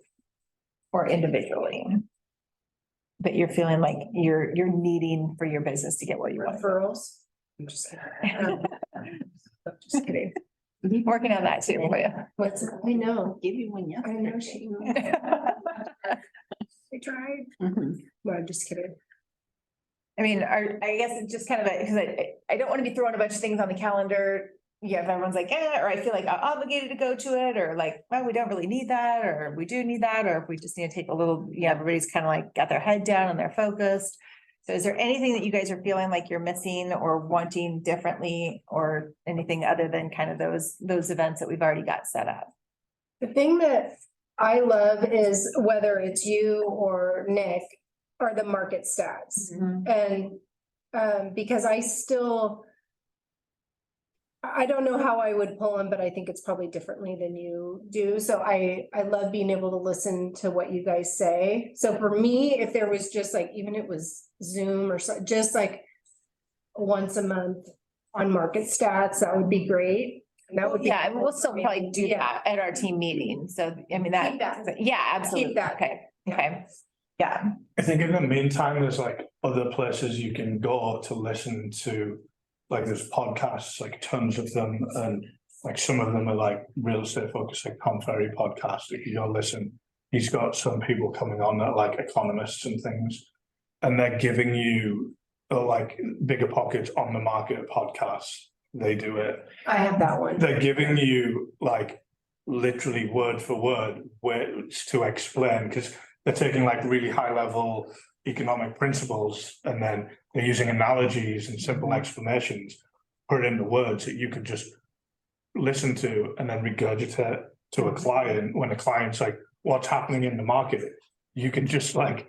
or individually that you're feeling like you're needing for your business to get what you want? Referrals. Just kidding. Working on that too for you. What's, I know, Give you one, yeah. I know she. I tried. No, I'm just kidding. I mean, I guess it's just kind of because I don't want to be throwing a bunch of things on the calendar. Yeah, if everyone's like, or I feel like I'm obligated to go to it, or like, well, we don't really need that, or we do need that, or if we just need to take a little, everybody's kind of like got their head down and they're focused. So is there anything that you guys are feeling like you're missing or wanting differently, or anything other than kind of those events that we've already got set up? The thing that I love is whether it's you or Nick are the market stats. And because I don't know how I would pull them, but I think it's probably differently than you do. So I love being able to listen to what you guys say. So for me, if there was just like, even it was Zoom or so, just like once a month on market stats, that would be great. And that would be. Yeah, and we'll still probably do that at our team meeting. So, I mean, Keep that. yeah, absolutely. Keep that. Okay, okay. Yeah, I think in the meantime, there's like other places you can go to listen to, like there's podcasts, like tons of them, and like some of them are like real estate focused, like Tom Ferry podcast. If you go listen, he's got some people coming on that like economists and things, and they're giving you like Bigger Pockets on the Market podcast. They do it. I have that one. They're giving you like literally word for word words to explain, because they're taking like really high level economic principles and then they're using analogies and simple explanations, put it into words that you could just listen to and then regurgitate to a client. When a client's like, what's happening in the market? You can just like,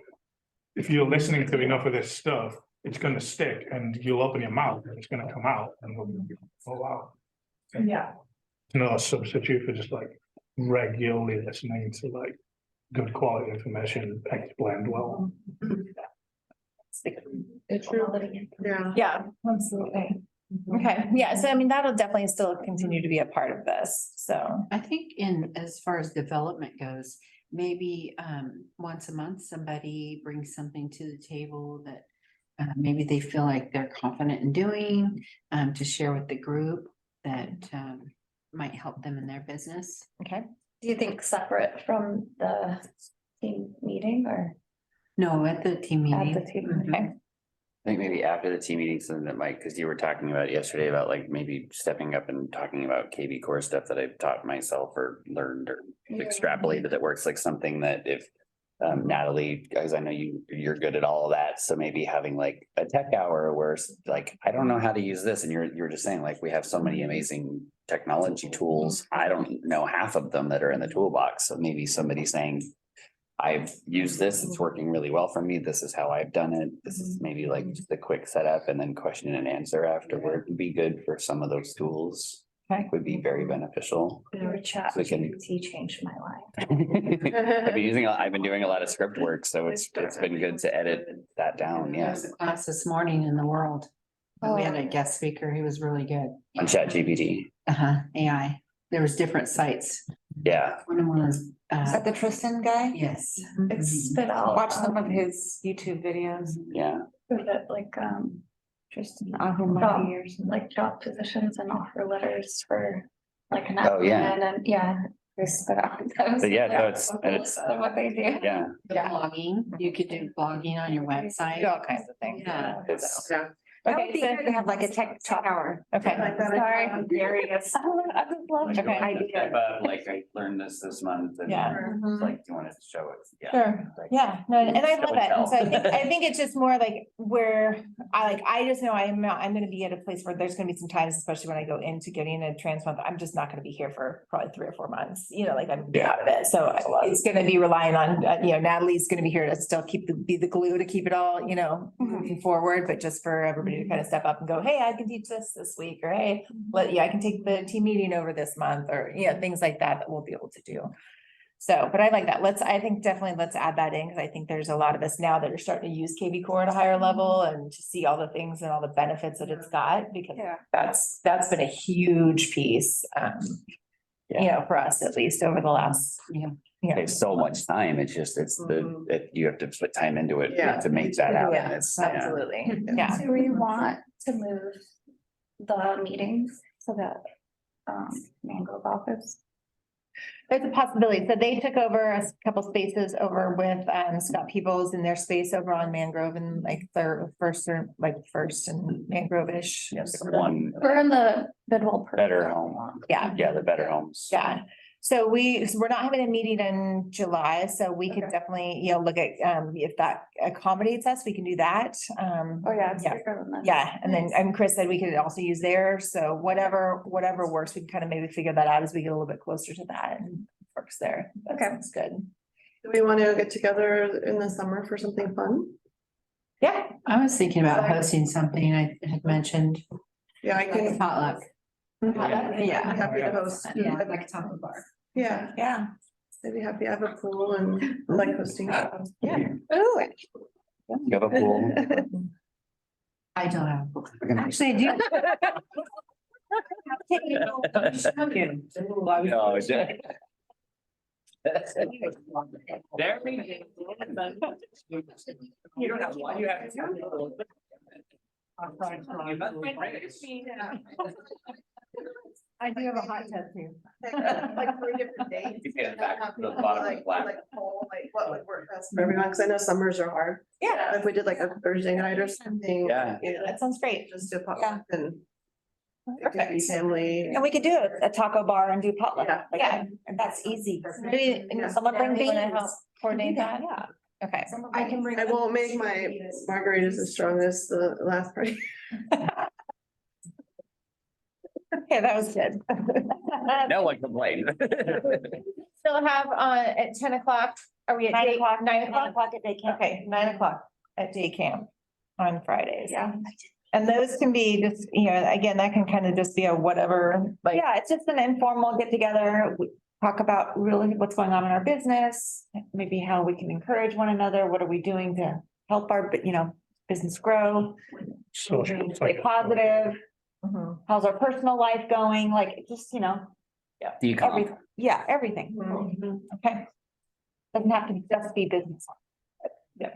if you're listening to enough of this stuff, it's going to stick and you'll open your mouth and it's going to come out and we'll be, oh wow. yeah. No substitute for just like regularly listening to like good quality information explained well. It's true. Yeah. Yeah, absolutely. Okay, yeah, so I mean, that'll definitely still continue to be a part of this, so. I think as far as development goes, maybe once a month, somebody brings something to the table that maybe they feel like they're confident in doing, to share with the group that might help them in their business. Okay. Do you think separate from the team meeting or No, at the team at meeting. the team? Mhm. Okay. I think maybe after the team meeting, something that might, because you were talking about yesterday about like maybe stepping up and talking about KB core stuff that I've taught myself or learned or extrapolated that works, like something that if Natalie, guys, I know you're good at all of that. So maybe having like a tech hour where like, I don't know how to use this. And you're just saying like, we have so many amazing technology tools. I don't know half of them that are in the toolbox. So maybe somebody saying, I've used this, it's working really well for me. This is how I've done it. This is maybe like just a quick setup and then question and answer afterward would be good for some of those tools. Okay. Would be very beneficial. Your chat So we can- GPT changed my life. I've been doing a lot of script work, so it's been good to edit that down, There was yes. a class this morning in the world. And we had a guest speaker. He was really good. On ChatGPT, AI. There was different sites. yeah. One was, Is that the Tristan guy? yes. It's spit out. Watch some of his YouTube videos. Yeah, That like, Tristan, job, like job positions and offer letters for like an. Oh, yeah. admin and yeah, they spit out. That was But yeah, no, like it's what they do. yeah, Blogging, you could do blogging on your website. Do all kinds of things. Yeah. it's, That would Okay, be so, good to have like a tech hour. okay, Sorry, I'm curious. I just love Okay. your idea. but like I learned this month and Yeah. it's like, you want to show it, yeah. Sure, yeah, no, and I love Show and that, and so tell. I think it's just more like where I just know I'm gonna be at a place where there's gonna be some times, especially when I go into getting a trans month, I'm just not gonna be here for probably 3 or 4 months, you know, like I'm gonna be Yeah. out of it, so it's gonna be relying on, Natalie's gonna be here to still be the glue to keep it all, moving forward, but just for everybody to kind of step up and go, hey, I can teach this week, or hey, I can take the team meeting over this month, or, things like that we'll be able to do. So, but I like that. I think definitely let's add that in, because I think there's a lot of us now that are starting to use KB Core at a higher level and to see all the things and all the benefits that it's got, because that's been a huge piece, for us at least over the last, There's so much time, it's just, you have to put time into it Yeah. to make that happen. Yeah, It's, absolutely, yeah. So we want to move the meetings so that Mangrove office. There's a possibility. So they took over a couple spaces over with Scott Peoples in their space over on Mangrove and like their first and Mangrove-ish. Yes, one We're in the Bidwell. better home. Yeah. Yeah, the better homes. Yeah, so we're not having a meeting in July, so we could definitely, look at, if that accommodates us, we can do that. Oh, yeah. It's Yeah. bigger than this. Yeah, and then, Chris said we could also use theirs, so whatever works, we can kind of maybe figure that out as we get a little bit closer to that and works there. That Okay. sounds good. Do we want to get together in the summer for something fun? Yeah, I was thinking about hosting something I had mentioned, Yeah, I like a can. potluck. Yeah, I'm happy to host. Yeah, like a taco bar. Yeah, yeah. I'd be happy. I have a pool and I like hosting. Yeah. You have a pool? I don't have. Actually, I do. No, it's- There we go. You don't have one, you have two. I do have a hot tub too. Like 3 different days. You get it back to the bottom of the black. Like poll, like what would work best for everyone, because I know summers are hard. Yeah. If we did like a Thursday night or something. Yeah. That sounds great. Just do a pop Yeah. and. It could be Perfect. family. And we could do a taco bar and do potluck. Yeah. Yeah, that's easy. Maybe Yeah. someone bring Yeah, me and help beans. coordinate that. Yeah. Okay. I can bring. I won't make my margaritas as strong as the last party. Okay, that was good. No one complained. Still have at 10 o'clock, are we at? 9 o'clock. 9 o'clock at day camp. Okay, 9 o'clock at day camp on Fridays. Yeah. And those can be just, again, that can kind of just be a whatever, like. Yeah, it's just an informal get together, talk about really what's going on in our business, maybe how we can encourage one another, what are we doing to help our, business grow, Social. stay positive. How's our personal life going? Like, just, Decom. everything. Okay. Doesn't have to just be business. Yeah.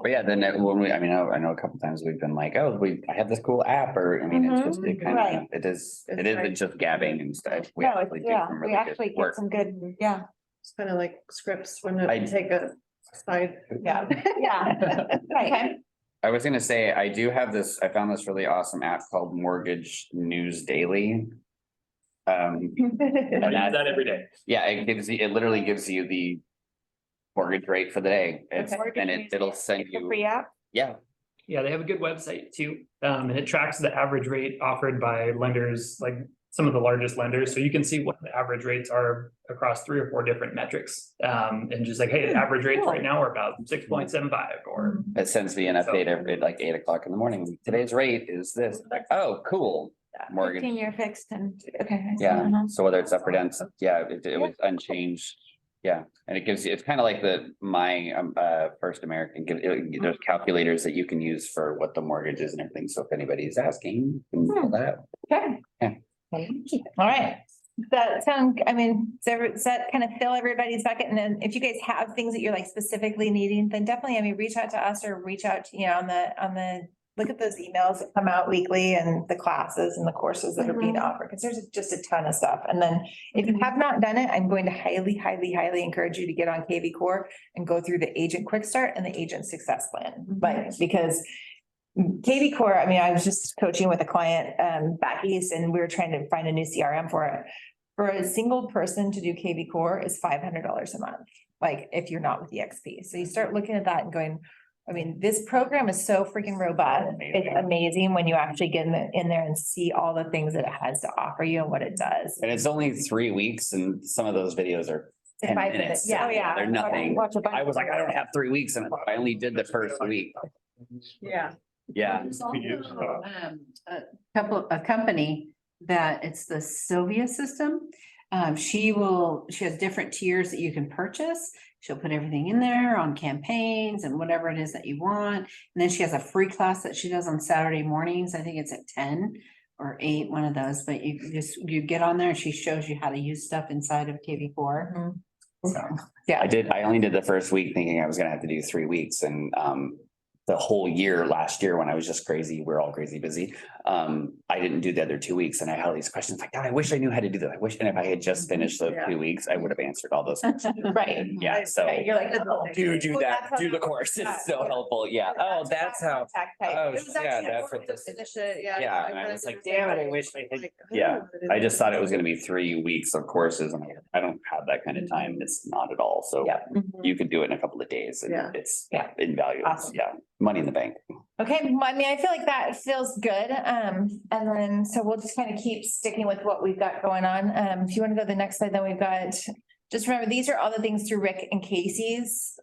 But yeah, then when I know a couple times we've been like, oh, I have this cool app, or, it's just, it kind of, Right. it It's isn't just gabbing and stuff. We No, actually do some we really good actually get work. some good, yeah. It's kind of like scripts when I- you take a side. Yeah. Yeah. Right. I was gonna say, I found this really awesome app called Mortgage News Daily. I use that every day. Yeah, it literally gives you the mortgage rate for the day. It'll send It's a you, free app. yeah, Yeah, they have a good website too. And it tracks the average rate offered by lenders, like some of the largest lenders. So you can see what the average rates are across 3 or 4 different metrics. And just like, hey, the average rates right now are about 6.75 or. it sends me an update every like 8 o'clock in the morning. Today's rate is this, like, oh, cool. Mortgage, 15-year fixed and, okay. I see. yeah, Uh-huh. so whether it's up or down, yeah, it was unchanged. Yeah, and it gives you, it's kind of like my First American, there's calculators that you can use for what the mortgage is and everything, so if anybody's asking, you can pull that out. Okay. Yeah. All right. Does that kind of fill everybody's bucket? And then if you guys have things that you're like specifically needing, then definitely, reach out to us or reach out to, on the, look at those emails that come out weekly and the classes and the courses that are being offered, because there's just a ton of stuff. And then if you have not done it, I'm going to highly, highly, highly encourage you to get on KV Core and go through the Agent Quick Start and the Agent Success Plan. But because KV Core, I was just coaching with a client back east, and we were trying to find a new CRM for it. For a single person to do KV Core is $500 a month, like if you're not with EXP. So you start looking at that and going, this program is so freaking robust. It's amazing when you actually get in there and see all the things that it has to offer you and what it does. And it's only 3 weeks, and some of those videos are 10 5 minutes. Yeah, yeah. They're nothing. Watch a bunch I was like, I don't of- have 3 weeks, and I only did the first week. Yeah. Yeah, There's also, a company that it's the Sylvia system. She has different tiers that you can purchase. She'll put everything in there on campaigns and whatever it is that you want. And then she has a free class that she does on Saturday mornings. I think it's at 10 or 8, one of those, but you get on there and she shows you how to use stuff inside of KV4. So, I only did the first week thinking I was gonna have to do 3 weeks, and the whole year, last year, when I was just crazy, we're all crazy busy. I didn't do the other 2 weeks and I had all these questions like, God, I wish I knew how to do that. I wish, and if I had just finished those Yeah. 2 weeks, I would have answered all those. Right. Yeah, so Right, you're like, oh. do Well, that, that's how do the that course. works. It's so Yeah. helpful. Yeah. Oh, that's how. Contact type. Oh, It was yeah, actually that's what important this. to finish it, yeah. Yeah, and I was like, damn it, I wish I had. Like, Yeah, oh, I just thought it was gonna be 3 weeks of courses and I don't have that kind of time. It's not at all. So Yeah. you could do it in a couple of days and Yeah. it's Yeah. invaluable. Awesome. Yeah, money in the bank. Okay, I mean, I feel like that feels good. And then, so we'll just kind of keep sticking with what we've got going on. If you want to go to the next slide, then we've got, just remember, these are all the things through Rick and Casey's.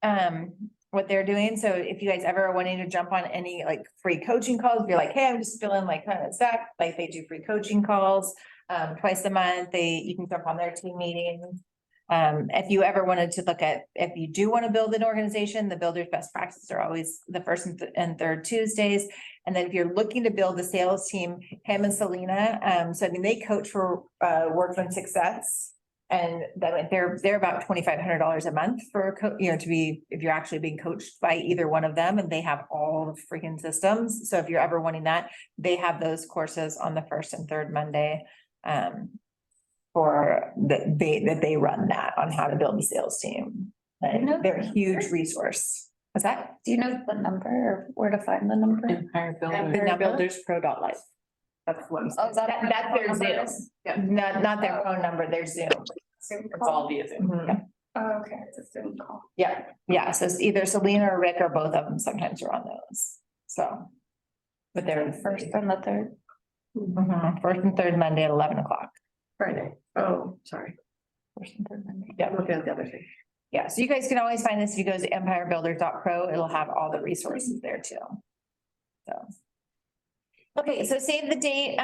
What they're doing. So if you guys ever are wanting to jump on any like free coaching calls, if you're like, hey, I'm just feeling like kind of stuck, like they do free coaching calls. Twice a month, you can jump on their team meetings. If you ever wanted to look at, if you do want to build an organization, the builder's best practices are always the first and third Tuesdays. And then if you're looking to build a sales team, him and Selena, so I mean, they coach for workman success. And then they're about $2,500 a month for to be, if you're actually being coached by either one of them, and they have all the freaking systems. So if you're ever wanting that, they have those courses on the first and third Monday. For that they run that on how to build a sales team. And they're a huge resource. What's that? Do you know the number or where to find the number? Empire Builder. Empire Builders Pro.life. That's what I'm saying. Oh, That's their Zoom. Yeah. Not their phone number, their Zoom. Zoom It's call? all via Zoom. Mhm. Oh, okay, it's a Zoom call. Yeah, so it's either Selena or Rick or both of them sometimes are on those, so. But they're The first and the third. first and third Monday at 11 o'clock. Friday. Oh, sorry. First and third Monday. I'm looking at the other thing. Yeah, so you guys can always find this if you go to empirebuilders.pro, it'll have all the resources there too. So. Okay, so save the date.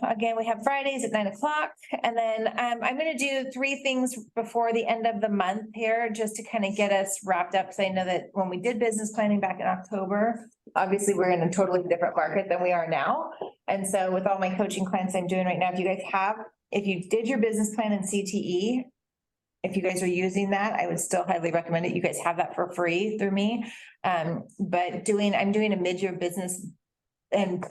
Again, we have Fridays at 9 o'clock. And then I'm gonna do 3 things before the end of the month here, just to kind of get us wrapped up. Cause I know that when we did business planning back in October, obviously we're in a totally different market than we are now. And so with all my coaching clients I'm doing right now, if you did your business plan in CTE, if you guys are using that, I would still highly recommend it. You guys have that for free through me. But I'm doing a mid-year business and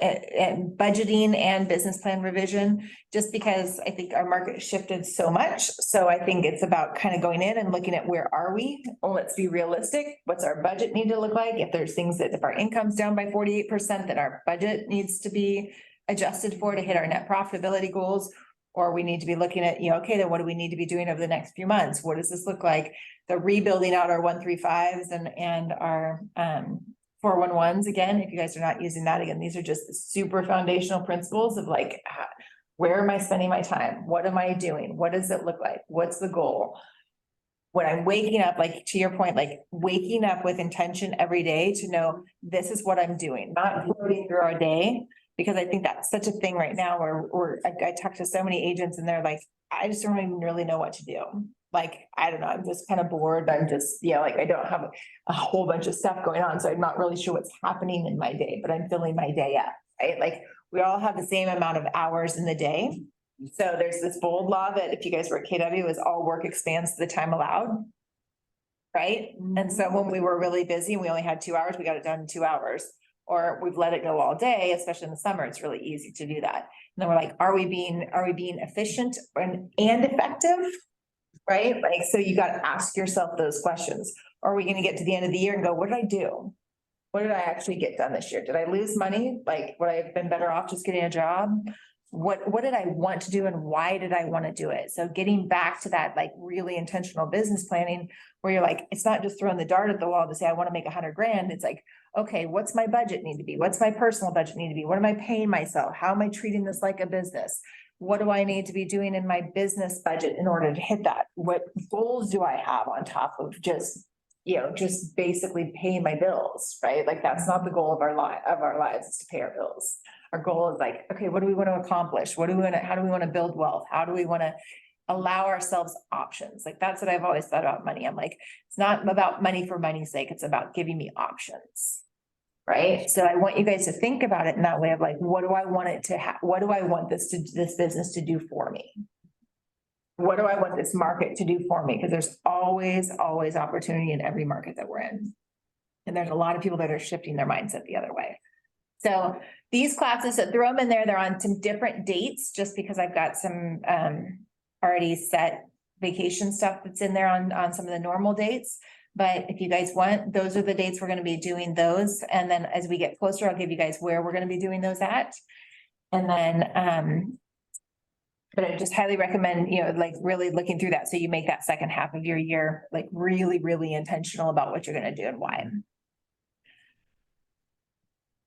budgeting and business plan revision, just because I think our market shifted so much. So I think it's about kind of going in and looking at where are we? Well, let's be realistic. What's our budget need to look like? If there's things that if our income's down by 48%, then our budget needs to be adjusted for to hit our net profitability goals. Or we need to be looking at, okay, then what do we need to be doing over the next few months? What does this look like? The rebuilding out our 135s and our 411s again, if you guys are not using that, again, these are just the super foundational principles of like, where am I spending my time? What am I doing? What does it look like? What's the goal? When I'm waking up, like to your point, like waking up with intention every day to know this is what I'm doing, not floating through our day. Because I think that's such a thing right now where I talk to so many agents and they're like, I just don't even really know what to do. Like, I don't know, I'm just kind of bored. I'm just, like I don't have a whole bunch of stuff going on. So I'm not really sure what's happening in my day, but I'm filling my day up, right? Like we all have the same amount of hours in the day. So there's this bold law that if you guys were at KW is all work expands to the time allowed. Right? And so when we were really busy, and we only had 2 hours, we got it done in 2 hours. Or we've let it go all day, especially in the summer, it's really easy to do that. And then we're like, are we being efficient and effective? Right? Like, so you got to ask yourself those questions. Are we going to get to the end of the year and go, what did I do? What did I actually get done this year? Did I lose money? Like, would I have been better off just getting a job? What did I want to do and why did I want to do it? So getting back to that, like really intentional business planning where you're like, it's not just throwing the dart at the wall to say, I want to make 100 grand. It's like, okay, what's my budget need to be? What's my personal budget need to be? What am I paying myself? How am I treating this like a business? What do I need to be doing in my business budget in order to hit that? What goals do I have on top of just basically paying my bills, right? Like that's not the goal of our lives is to pay our bills. Our goal is like, okay, what do we want to accomplish? How do we want to build wealth? How do we want to allow ourselves options? Like that's what I've always thought about money. I'm like, it's not about money for money's sake. It's about giving me options. Right? So I want you guys to think about it in that way of like, what do I want it to what do I want this business to do for me? What do I want this market to do for me? Because there's always opportunity in every market that we're in. And there's a lot of people that are shifting their mindset the other way. So these classes, so throw them in there, they're on some different dates, just because I've got some already set vacation stuff that's in there on some of the normal dates. But if you guys want, those are the dates we're gonna be doing those. And then as we get closer, I'll give you guys where we're gonna be doing those at. And then, but I just highly recommend, like really looking through that. So you make that second half of your year, like really, really intentional about what you're gonna do and why.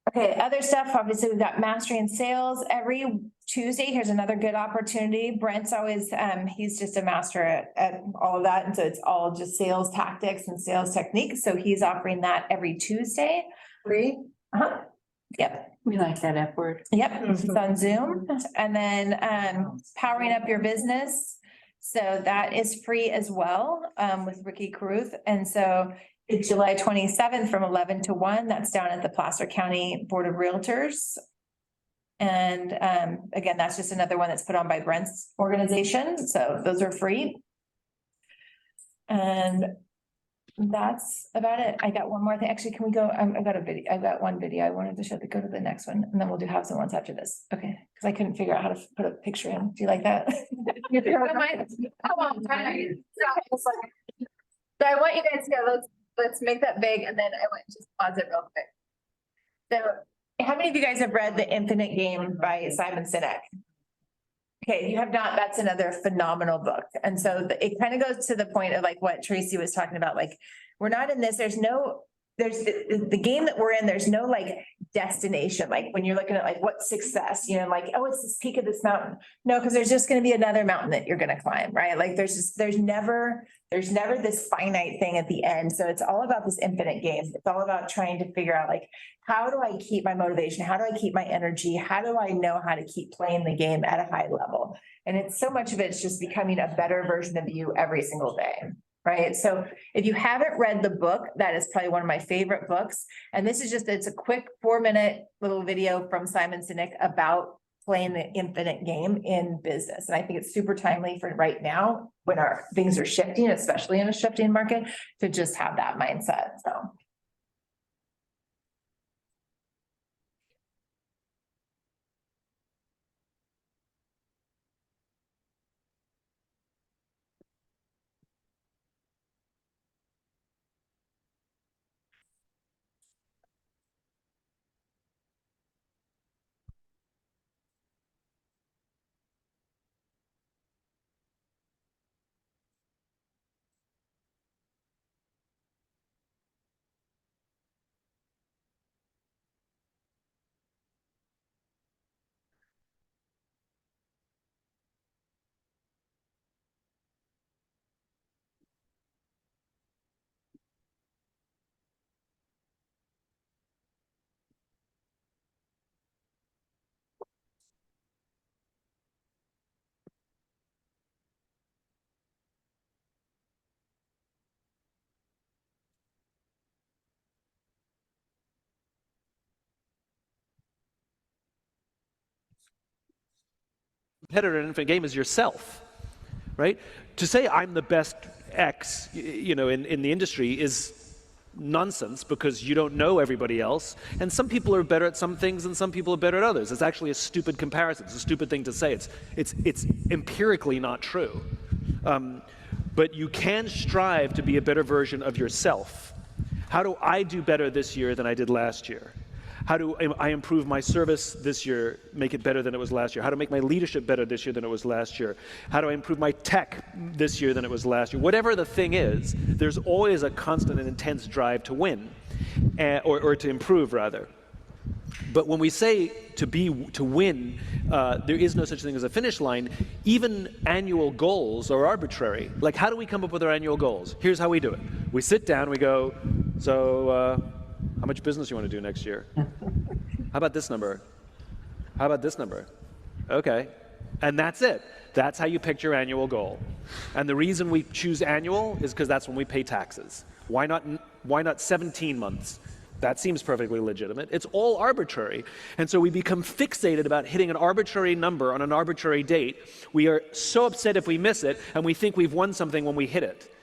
Okay, other stuff, obviously, we've got mastery and sales every Tuesday. Here's another good opportunity. Brent's always, he's just a master at all of that. And so it's all just sales tactics and sales techniques. So he's offering that every Tuesday. Free? Yep. We like that F word. Yep, it's on Zoom. And then powering up your business. So that is free as well with Ricky Caruth. And so it's July 27th from 11 to 1. That's down at the Placer County Board of Realtors. And again, that's just another one that's put on by Brent's organization. So those are free. And that's about it. I got one more thing. Actually, can we go? I've got a video. I've got one video I wanted to show. Go to the next one, and then we'll do housing ones after this. Okay, because I couldn't figure out how to put a picture in. Do you like that? Come on, fine. So I want you guys to go, let's make that big, and then I want to just pause it real quick. So, how many of you guys have read The Infinite Game by Simon Sinek? Okay, you have not, that's another phenomenal book. And so it kind of goes to the point of like what Tracy was talking about, like, we're not in this, there's the game that we're in, there's no like destination, like when you're looking at like what's success, like, oh, it's this peak of this mountain. No, because there's just going to be another mountain that you're going to climb, right? Like there's never this finite thing at the end. So it's all about this infinite game. It's all about trying to figure out like, how do I keep my motivation? How do I keep my energy? How do I know how to keep playing the game at a high level? And it's so much of it's just becoming a better version of you every single day. Right. So if you haven't read the book, that is probably one of my favorite books. And this is it's a quick 4-minute little video from Simon Sinek about playing the infinite game in business. And I think it's super timely for right now when our things are shifting, especially in a shifting market, to just have that mindset. So. Competitor in an infinite game is yourself, right? To say I'm the best X, in the industry is nonsense because you don't know everybody else. And some people are better at some things and some people are better at others. It's actually a stupid comparison. It's a stupid thing to say. It's empirically not true. But you can strive to be a better version of yourself. How do I do better this year than I did last year? How do I improve my service this year, make it better than it was last year? How to make my leadership better this year than it was last year? How do I improve my tech this year than it was last year? Whatever the thing is, there's always a constant and intense drive to win, or to improve rather. But when we say to win, there is no such thing as a finish line. Even annual goals are arbitrary. Like, how do we come up with our annual goals? Here's how we do it. We sit down, we go, so how much business you want to do next year? How about this number? How about this number? Okay. And that's it. That's how you pick your annual goal. And the reason we choose annual is because that's when we pay taxes. Why not 17 months? That seems perfectly legitimate. It's all arbitrary. And so we become fixated about hitting an arbitrary number on an arbitrary date. We are so upset if we miss it, and we think we've won something when we hit it.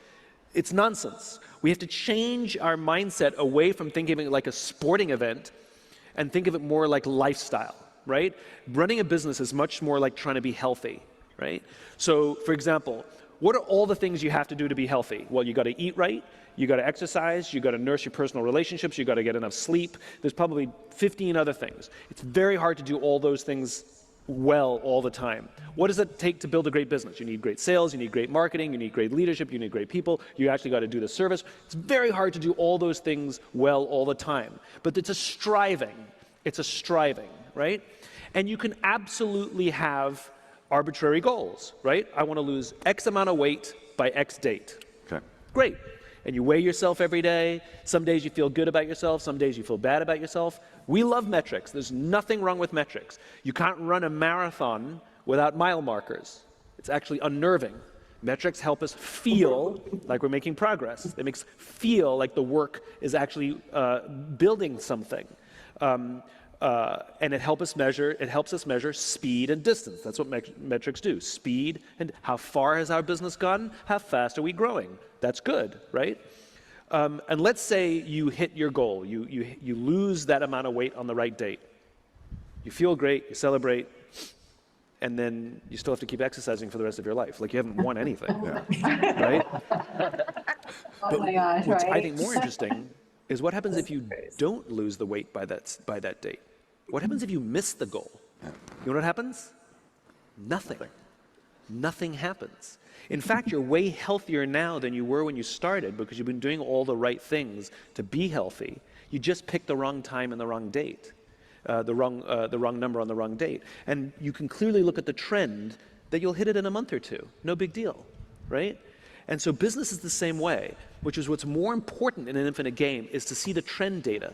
It's nonsense. We have to change our mindset away from thinking of it like a sporting event and think of it more like lifestyle, right? Running a business is much more like trying to be healthy, right? So for example, what are all the things you have to do to be healthy? Well, you got to eat right, you got to exercise, you got to nurse your personal relationships, you got to get enough sleep. There's probably 15 other things. It's very hard to do all those things well all the time. What does it take to build a great business? You need great sales, you need great marketing, you need great leadership, you need great people, you actually got to do the service. It's very hard to do all those things well all the time, but it's a striving, right? And you can absolutely have arbitrary goals, right? I want to lose X amount of weight by X date. Okay. Great. And you weigh yourself every day. Some days you feel good about yourself, some days you feel bad about yourself. We love metrics. There's nothing wrong with metrics. You can't run a marathon without mile markers. It's actually unnerving. Metrics help us feel like we're making progress. It makes us feel like the work is actually building something. And it helps us measure speed and distance. That's what metrics do. Speed and how far has our business gone? How fast are we growing? That's good, right? And let's say you hit your goal. You lose that amount of weight on the right date. You feel great, you celebrate, and then you still have to keep exercising for the rest of your life. Like you haven't won anything, right? Oh my gosh, What's right? I think more interesting is what happens if you don't lose the weight by that date? What happens if you miss the goal? You know what happens? Nothing. Nothing happens. In fact, you're way healthier now than you were when you started because you've been doing all the right things to be healthy. You just picked the wrong time and the wrong date, the wrong number on the wrong date. And you can clearly look at the trend that you'll hit it in a month or two. No big deal, right? And so business is the same way, which is what's more important in an infinite game is to see the trend data.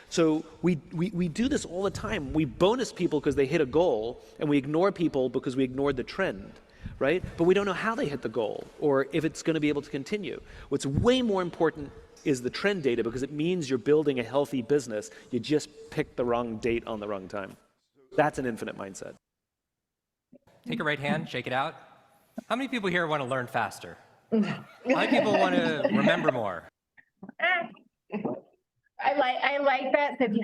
So we do this all the time. We bonus people because they hit a goal, and we ignore people because we ignored the trend, right? But we don't know how they hit the goal or if it's going to be able to continue. What's way more important is the trend data because it means you're building a healthy business. You just picked the wrong date on the wrong time. That's an infinite mindset. Take a right hand, shake it out. How many people here want to learn faster? How many people want to remember more? I like that. So if you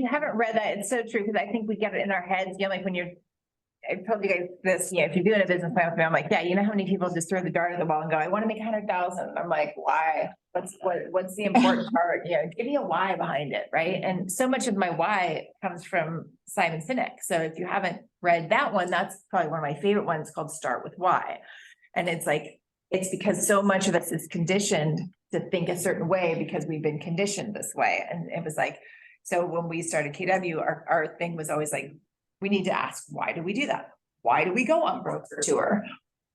haven't read that, it's so true because I think we get it in our heads, you know, like when I told you guys this, you know, if you're doing a business plan with me, I'm like, yeah, you know how many people just throw the dart at the wall and go, I want to make 100,000. I'm like, why? What's the important part? You know, give me a why behind it, right? And so much of my why comes from Simon Sinek. So if you haven't read that one, that's probably one of my favorite ones called Start With Why. And it's like, it's because so much of us is conditioned to think a certain way because we've been conditioned this way. And it was like, so when we started KW, our thing was always like, we need to ask, why do we do that? Why do we go on broker tour?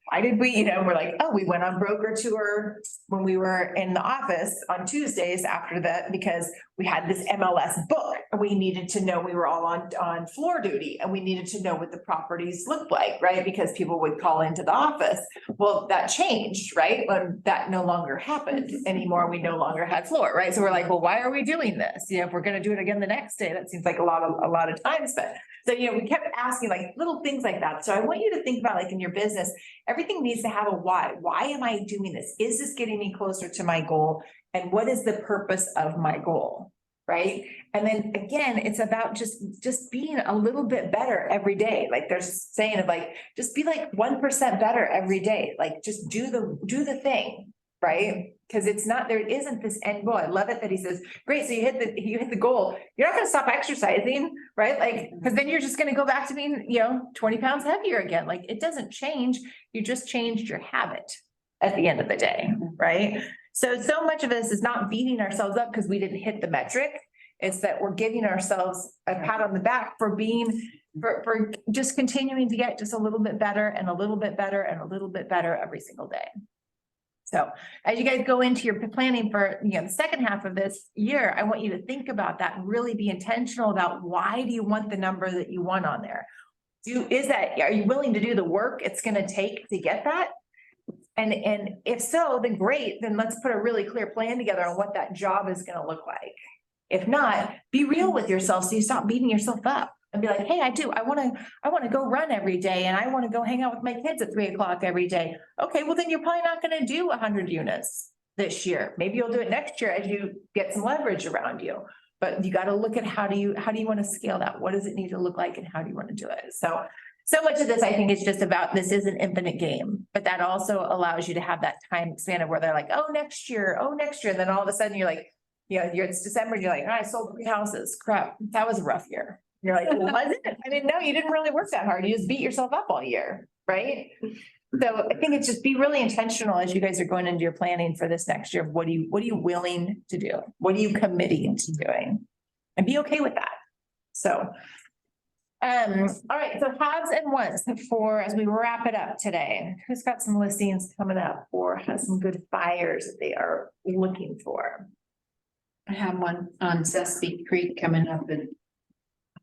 Why did we, you know, we're like, oh, we went on broker tour when we were in the office on Tuesdays after that, because we had this MLS book. We needed to know we were all on floor duty and we needed to know what the properties looked like, right? Because people would call into the office. Well, that changed, right? When that no longer happened anymore, we no longer had floor, right? So we're like, well, why are we doing this? You know, if we're going to do it again the next day, that seems like a lot of time spent. So, you know, we kept asking like little things like that. So I want you to think about like in your business, everything needs to have a why. Why am I doing this? Is this getting me closer to my goal? And what is the purpose of my goal? Right. And then again, it's about just being a little bit better every day. Like there's saying of like, just be like 1% better every day. Like just do the thing. Right. Because there isn't this end goal. I love it that he says, great. So you hit the goal. You're not going to stop exercising, right? Like, because then you're just going to go back to being, 20 pounds heavier again. Like it doesn't change. You just changed your habit at the end of the day. Right. So much of this is not beating ourselves up because we didn't hit the metric. It's that we're giving ourselves a pat on the back for for just continuing to get just a little bit better and a little bit better and a little bit better every single day. So as you guys go into your planning for the second half of this year, I want you to think about that and really be intentional about why do you want the number that you want on there? Are you willing to do the work it's going to take to get that? And if so, then great, then let's put a really clear plan together on what that job is going to look like. If not, be real with yourself so you stop beating yourself up and be like, hey, I want to go run every day and I want to go hang out with my kids at 3 o'clock every day. Okay, well then you're probably not going to do 100 units this year. Maybe you'll do it next year as you get some leverage around you. But you gotta look at how do you want to scale that? What does it need to look like and how do you want to do it? So much of this, I think, is just about, this is an infinite game, but that also allows you to have that time span of where they're like, oh, next year. And then all of a sudden you're like, it's December, and you're like, oh, I sold 3 houses. Crap, that was a rough year. You're like, well, was it? I mean, no, you didn't really work that hard. You just beat yourself up all year, right? So I think it's just be really intentional as you guys are going into your planning for this next year. What are you willing to do? What are you committing to doing? And be okay with that. So. All right, so haves and wants for, as we wrap it up today, who's got some listings coming up or has some good buyers that they are looking for? I have one on Sesame Creek coming up and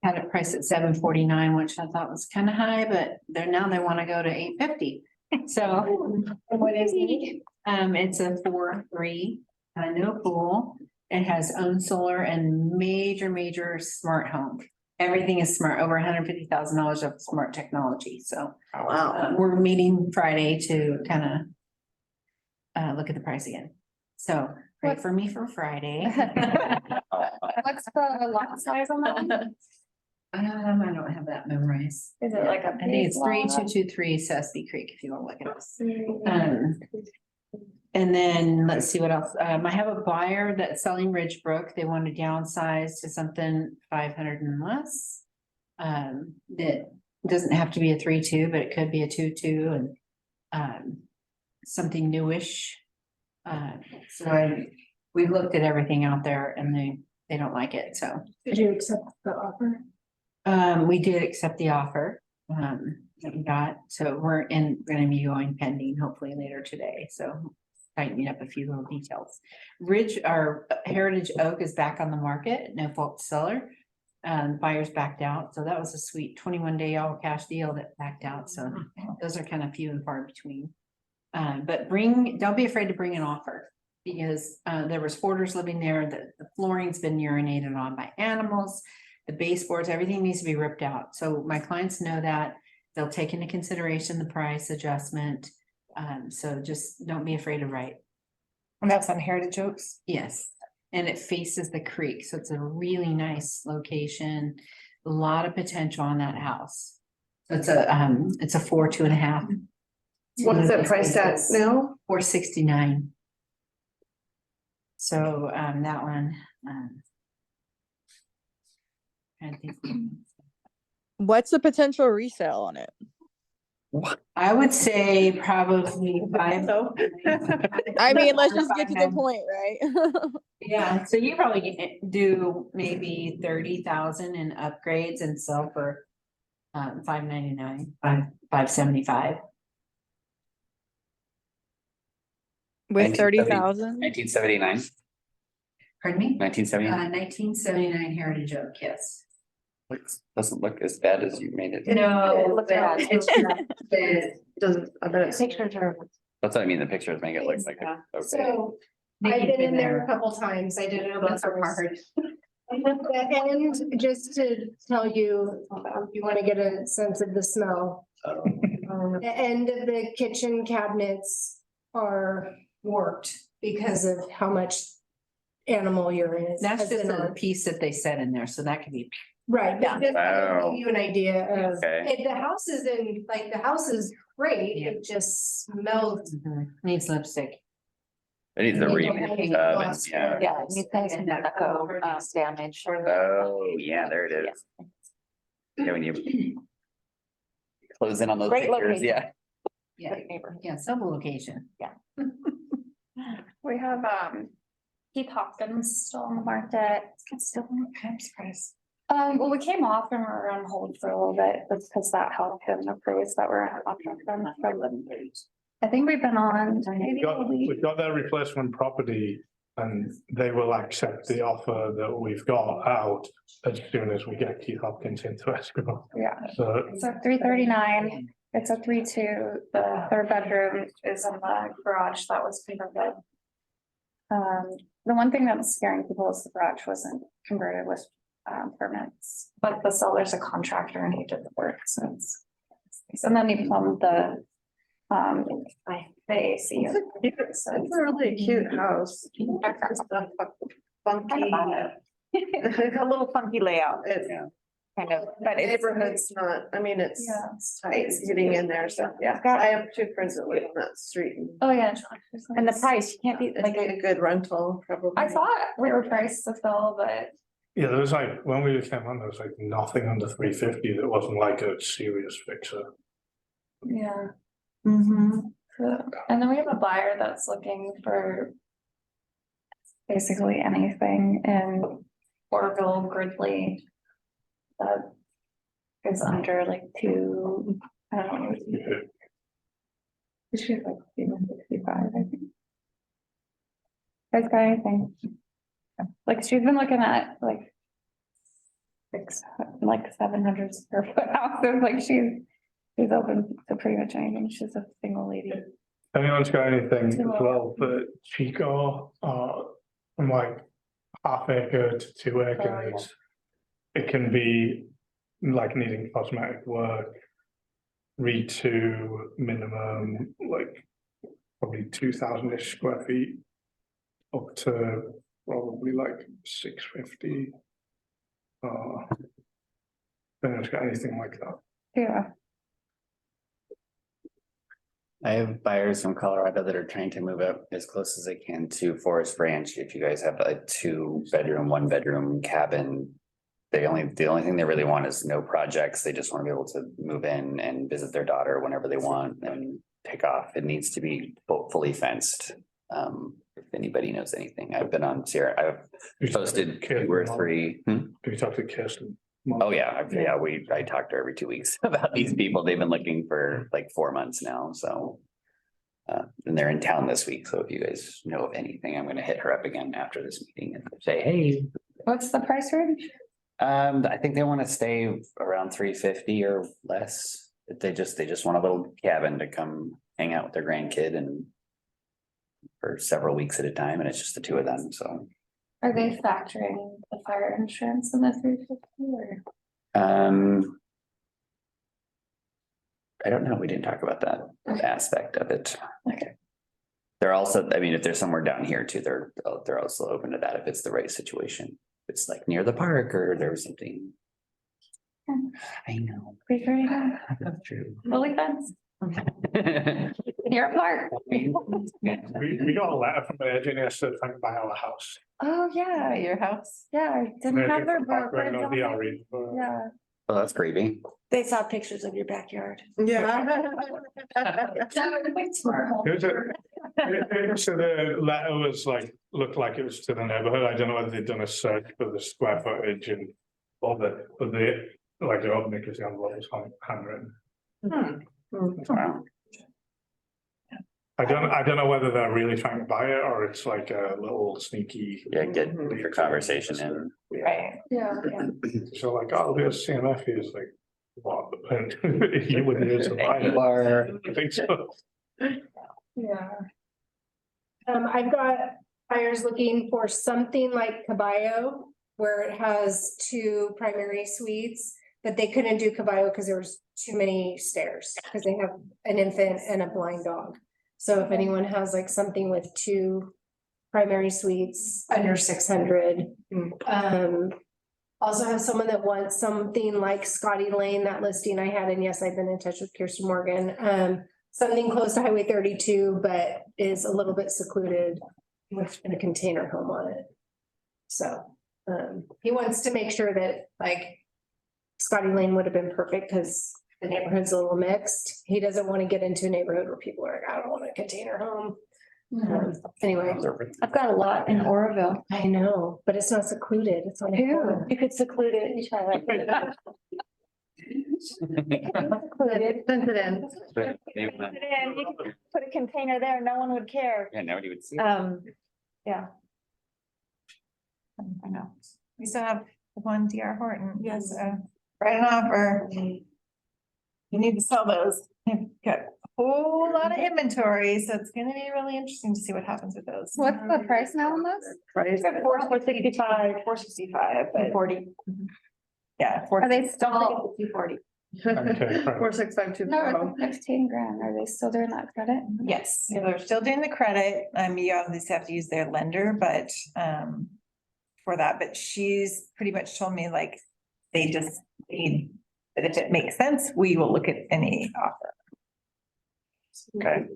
had it priced at $749, which I thought was kind of high, but now they want to go to $850. So What is it? it's a 4-3, no pool. It has own solar and major smart home. Everything is smart, over $150,000 of smart technology. So Wow. we're meeting Friday to kind of look at the price again. So pray for me for Friday. What's the lot size on that one? I don't have that memorized. Is it like a I think it's big lot? 3223 Sesame Creek, if you want to look at this. And then let's see what else. I have a buyer that's selling Ridgebrook. They want to downsize to something 500 and less. That doesn't have to be a 3-2, but it could be a 2-2 and something newish. We've looked at everything out there and they don't like it, so. Did you accept the offer? We did accept the offer that we got, so we're gonna be going pending hopefully later today, so tightening up a few little details. Our Heritage Oak is back on the market, no fault to seller. Buyers backed out, so that was a sweet 21-day all cash deal that backed out, so those are kind of few and far between. But don't be afraid to bring an offer. Because there was hoarders living there, the flooring's been urinated on by animals, the baseboards, everything needs to be ripped out. So my clients know that, they'll take into consideration the price adjustment. So just don't be afraid to write. And that's on Heritage Oaks. Yes, and it faces the creek, so it's a really nice location, a lot of potential on that house. So it's a 4, 2.5. What is it priced at now? $469. So, that one, I think. What's the potential resale on it? I would say probably 5. I mean, let's just get to the point, right? Yeah, so you probably do maybe 30,000 in upgrades and sell for $599, $575. With 30,000? 1979, Pardon me? 1979. 1979 Heritage Oak, yes. Doesn't look as bad as you made it. No, It looks bad. it's Doesn't, I bet it's. Pictures are. That's what I mean, the pictures make it look like, okay. So I've been in there a couple times. I didn't know. Those are hard. And just to tell you, if you want to get a sense of the smell. The end of the kitchen cabinets are warped because of how much animal urine is. That's has just been a on. piece that they set in there, so that could be. Right, but just to Wow. give you an idea of, Okay. the house is the house is great, Yeah. it just smells. Needs lipstick. It needs a remake, yeah. Yeah, it needs to have that damage. Oh, yeah, there it is. Yeah, when you close in on those Great pictures, location. yeah. Yeah, yeah, sub location. We have, Keith Hopkins still on the market. It's still I'm surprised. Well, we came off and we're on hold for a little bit, that's because that helped him appraise that we're on contract from. I think we've been on maybe a week. We've got their replacement property and they will accept the offer that we've got out as soon as we get Keith Hopkins into escrow. Yeah, So it's a 339, it's a 3-2, the third bedroom is in the garage that was converted. The one thing that's scaring people is the garage wasn't converted with permits, but the seller's a contractor and he did the work, so it's. And then he plumbed the AC. It's a really cute house. Funky. It's a little funky layout. It's Yeah. kind of, but it's. Neighborhood's not, I mean, it's Yeah. it's tight getting in there, so, yeah. I have two friends that live on that street. Oh, yeah. And the price, you can't be It'd like, be a good rental, probably. I thought we were priced to fill, but Yeah, there was like, when we came on, there was like nothing under 350 that wasn't like a serious fixer. yeah. mm-hmm. And then we have a buyer that's looking for basically anything in Orville, Gridley. That is under like two, I don't know. She's like even 65, I think. Guys got anything? Like she's been looking at like 700 square foot houses, like she's open to pretty much anything. She's a single lady. Anyone's got anything as well for Chico, from like half acre to 2 acres? It can be like needing cosmetic work, to minimum, like probably 2,000-ish square feet, up to probably like 650. Anyone's got anything like that? Yeah. I have buyers from Colorado that are trying to move up as close as they can to Forest Branch. If you guys have a 2-bedroom, 1-bedroom cabin, the only thing they really want is no projects. They just want to be able to move in and visit their daughter whenever they want and pick off. It needs to be fully fenced. If anybody knows anything, I've been on Sierra. I've posted 2 or 3. Have you talked to Kirsten? Oh, yeah, I talk to her every 2 weeks about these people. They've been looking for like 4 months now, so. And they're in town this week, so if you guys know of anything, I'm gonna hit her up again after this meeting and say, hey. What's the price range? I think they wanna stay around 350 or less. They just want a little cabin to come hang out with their grandkid and. For several weeks at a time, and it's just the 2 of them, so. Are they factoring the fire insurance in the 350 or? I don't know, we didn't talk about that aspect of it. Okay. They're also, I mean, if there's somewhere down here too, they're also open to that if it's the right situation. If it's like near the park or there's something. I know. Figuring out. That's true. Fully fenced. Near a park. We got a letter from the engineer said thank buy our house. Oh, yeah. Your house. Yeah, I didn't have their brokerage on it. Yeah. Oh, that's creepy. They saw pictures of your backyard. Yeah. So the letter was like, looked like it was to the neighborhood. I don't know whether they've done a search for the square footage and all the, like the old because the envelope was handwritten. Wow. I don't know whether they're really trying to buy it or it's like a little sneaky. Yeah, get your conversation in. Right. Yeah. So like, oh, there's CMF is like, what? You wouldn't use a buy it. Or I think so. Yeah. I've got buyers looking for something like Caballo, where it has 2 primary suites, but they couldn't do Caballo because there was too many stairs, because they have an infant and a blind dog. So if anyone has like something with 2 primary suites under 600. Also have someone that wants something like Scotty Lane, that listing I had, and yes, I've been in touch with Kirsten Morgan. Something close to Highway 32, but is a little bit secluded with a container home on it. So, he wants to make sure that like Scotty Lane would have been perfect because the neighborhood's a little mixed. He doesn't want to get into a neighborhood where people are like, I don't want a container home. Anyway, I've got a lot in Oroville. I know, but it's not secluded. It's on. Ew, you could seclude it. You try that. Secluded. Send it in. Put it in, you could put a container there, no one would care. Yeah, nobody would see. Yeah. I know. We still have 1 DR Horton. Yes. Write an offer. You need to sell those. They've got a whole lot of inventory, so it's gonna be really interesting to see what happens with those. What's the price now on those? Price at 465, 465, but 40. Yeah. Are they still? 240. Okay, 4652. No, it's 15 grand. Are they still doing that credit? Yes, they're still doing the credit. You obviously have to use their lender, but for that, but she's pretty much told me like, they just need, that if it makes sense, we will look at any offer. Okay.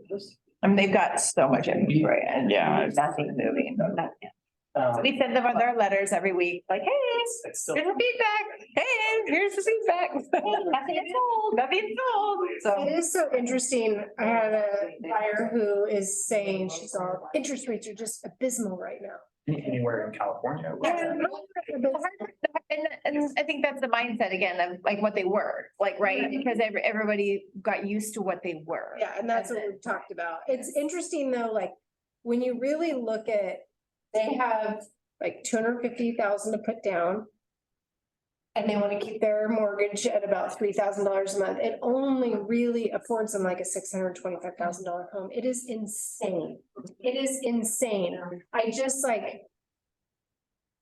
I mean, they've got so much inventory and nothing moving, nothing. So we send them on their letters every week, like, hey, It's still. here's the feedback. Hey, here's the feedback. Nothing is sold, nothing sold. So. It is so interesting. I had a buyer who is saying she's all, interest rates are just abysmal right now. Anywhere in California. Yeah, and I think that's the mindset again of like what they were, like, right? Because everybody got used to what they were. Yeah, and that's what we've talked about. It's interesting though, like, when you really look at, they have like 250,000 to put down. And they want to keep their mortgage at about $3,000 a month. It only really affords them like a $625,000 home. It is insane. It is insane. I just like.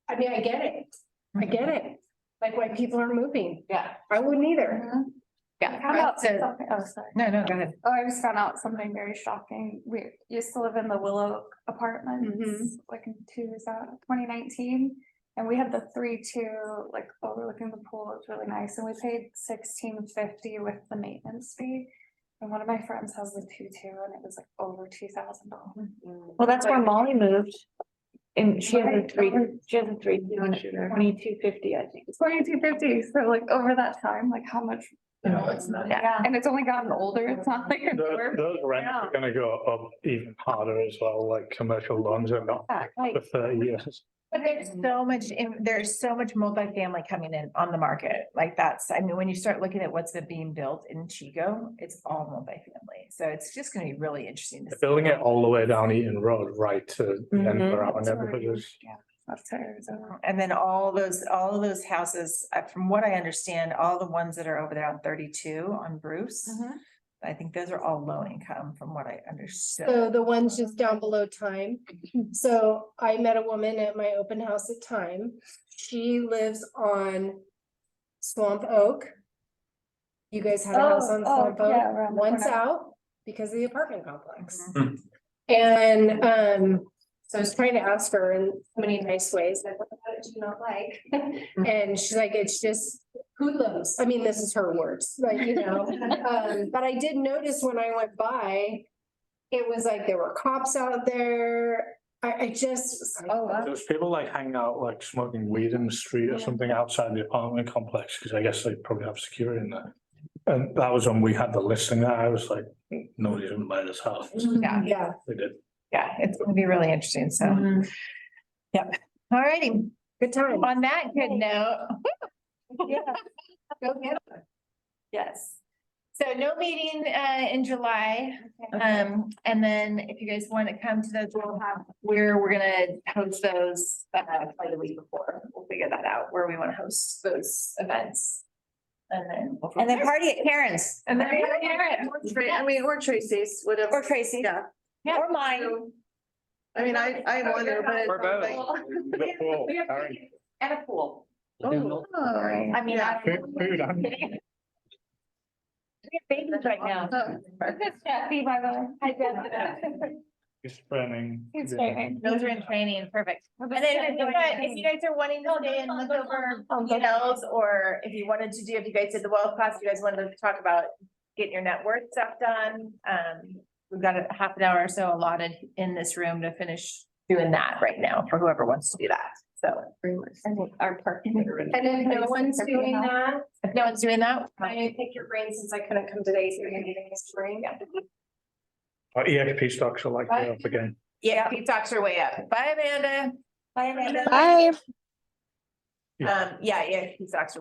I mean, I get it. I get it. Like why people are moving. Yeah. I wouldn't either. Yeah. Found out So- something, oh, sorry. No, go ahead. Oh, I just found out something very shocking. We used to live in the Willow apartments, like in 2019. And we had the 3-2, like overlooking the pool. It's really nice. And we paid $1,650 with the maintenance fee. And one of my friends has the 2-2 and it was like over $2,000. Well, that's where Molly moved. And she has a Right. 2250, I think. It's $2,250. So like over that time, like how much? No, it's not. Yeah, and it's only gotten older. It's not like it's worse. Those rents are gonna go up even harder as well, like commercial loans are not for 30 years. But there's so much multifamily coming in on the market, like that's, I mean, when you start looking at what's being built in Chico, it's all multifamily, so it's just gonna be really interesting to They're see. building it all the way down Eaton Road, right to the end of our That's where- neighborhoods. Yeah, that's Arizona. And then all of those houses, from what I understand, all the ones that are over there on 32 on Bruce. I think those are all low income from what I understood. So the ones just down below Time. So I met a woman at my open house at Time. She lives on Swamp Oak. You guys had a house on Swamp Oak, yeah, around the once corner. out because of the apartment complex. Mhm. And so I was trying to ask her in so many nice ways, like, what do you not like? And she's like, it's just hoodlums. I mean, this is her words, like, you know, but I did notice when I went by, it was like there were cops out there. I just, was like, Oh, wow. There's people like hanging out, like smoking weed in the street or something outside the apartment complex, because I guess they probably have security in there. And that was when we had the listing there. I was like, nobody's gonna buy this house. Yeah. yeah. They did. Yeah, it's gonna be really interesting, so. Yep, all righty, Good time. on that good note. Yeah. Go get it. Yes. So no meeting in July, and then if you guys want to come to those, we're gonna host those by the week before. We'll figure that out, where we want to host those events. And then party at Karen's. And then I mean, or Tracy's, whatever. Or Tracy. Yeah. Or mine. I mean, I wonder, but. it Or sounds both. like- The pool, Aaron. And a pool. Oh, I mean, yeah. Food and- We have babies right now. Jeffy, by the way. Hi, Jeff. He's training. He's training. Those are in training, perfect. And then if you guys are wanting to stay and look over details, or if you wanted to do, if you guys did the wealth class, you guys wanted to talk about getting your net worth stuff done. We've got a half an hour or so allotted in this room to finish doing that right now for whoever wants to do that. So Our parking. And if no one's doing that, if no one's doing that, I pick your brain since I couldn't come today, so you're gonna be this spring. Our EXP stocks are like way up again. yeah, pizza stocks are way up. Bye, Amanda. Bye, Amanda. Hi. Yeah, pizza stocks are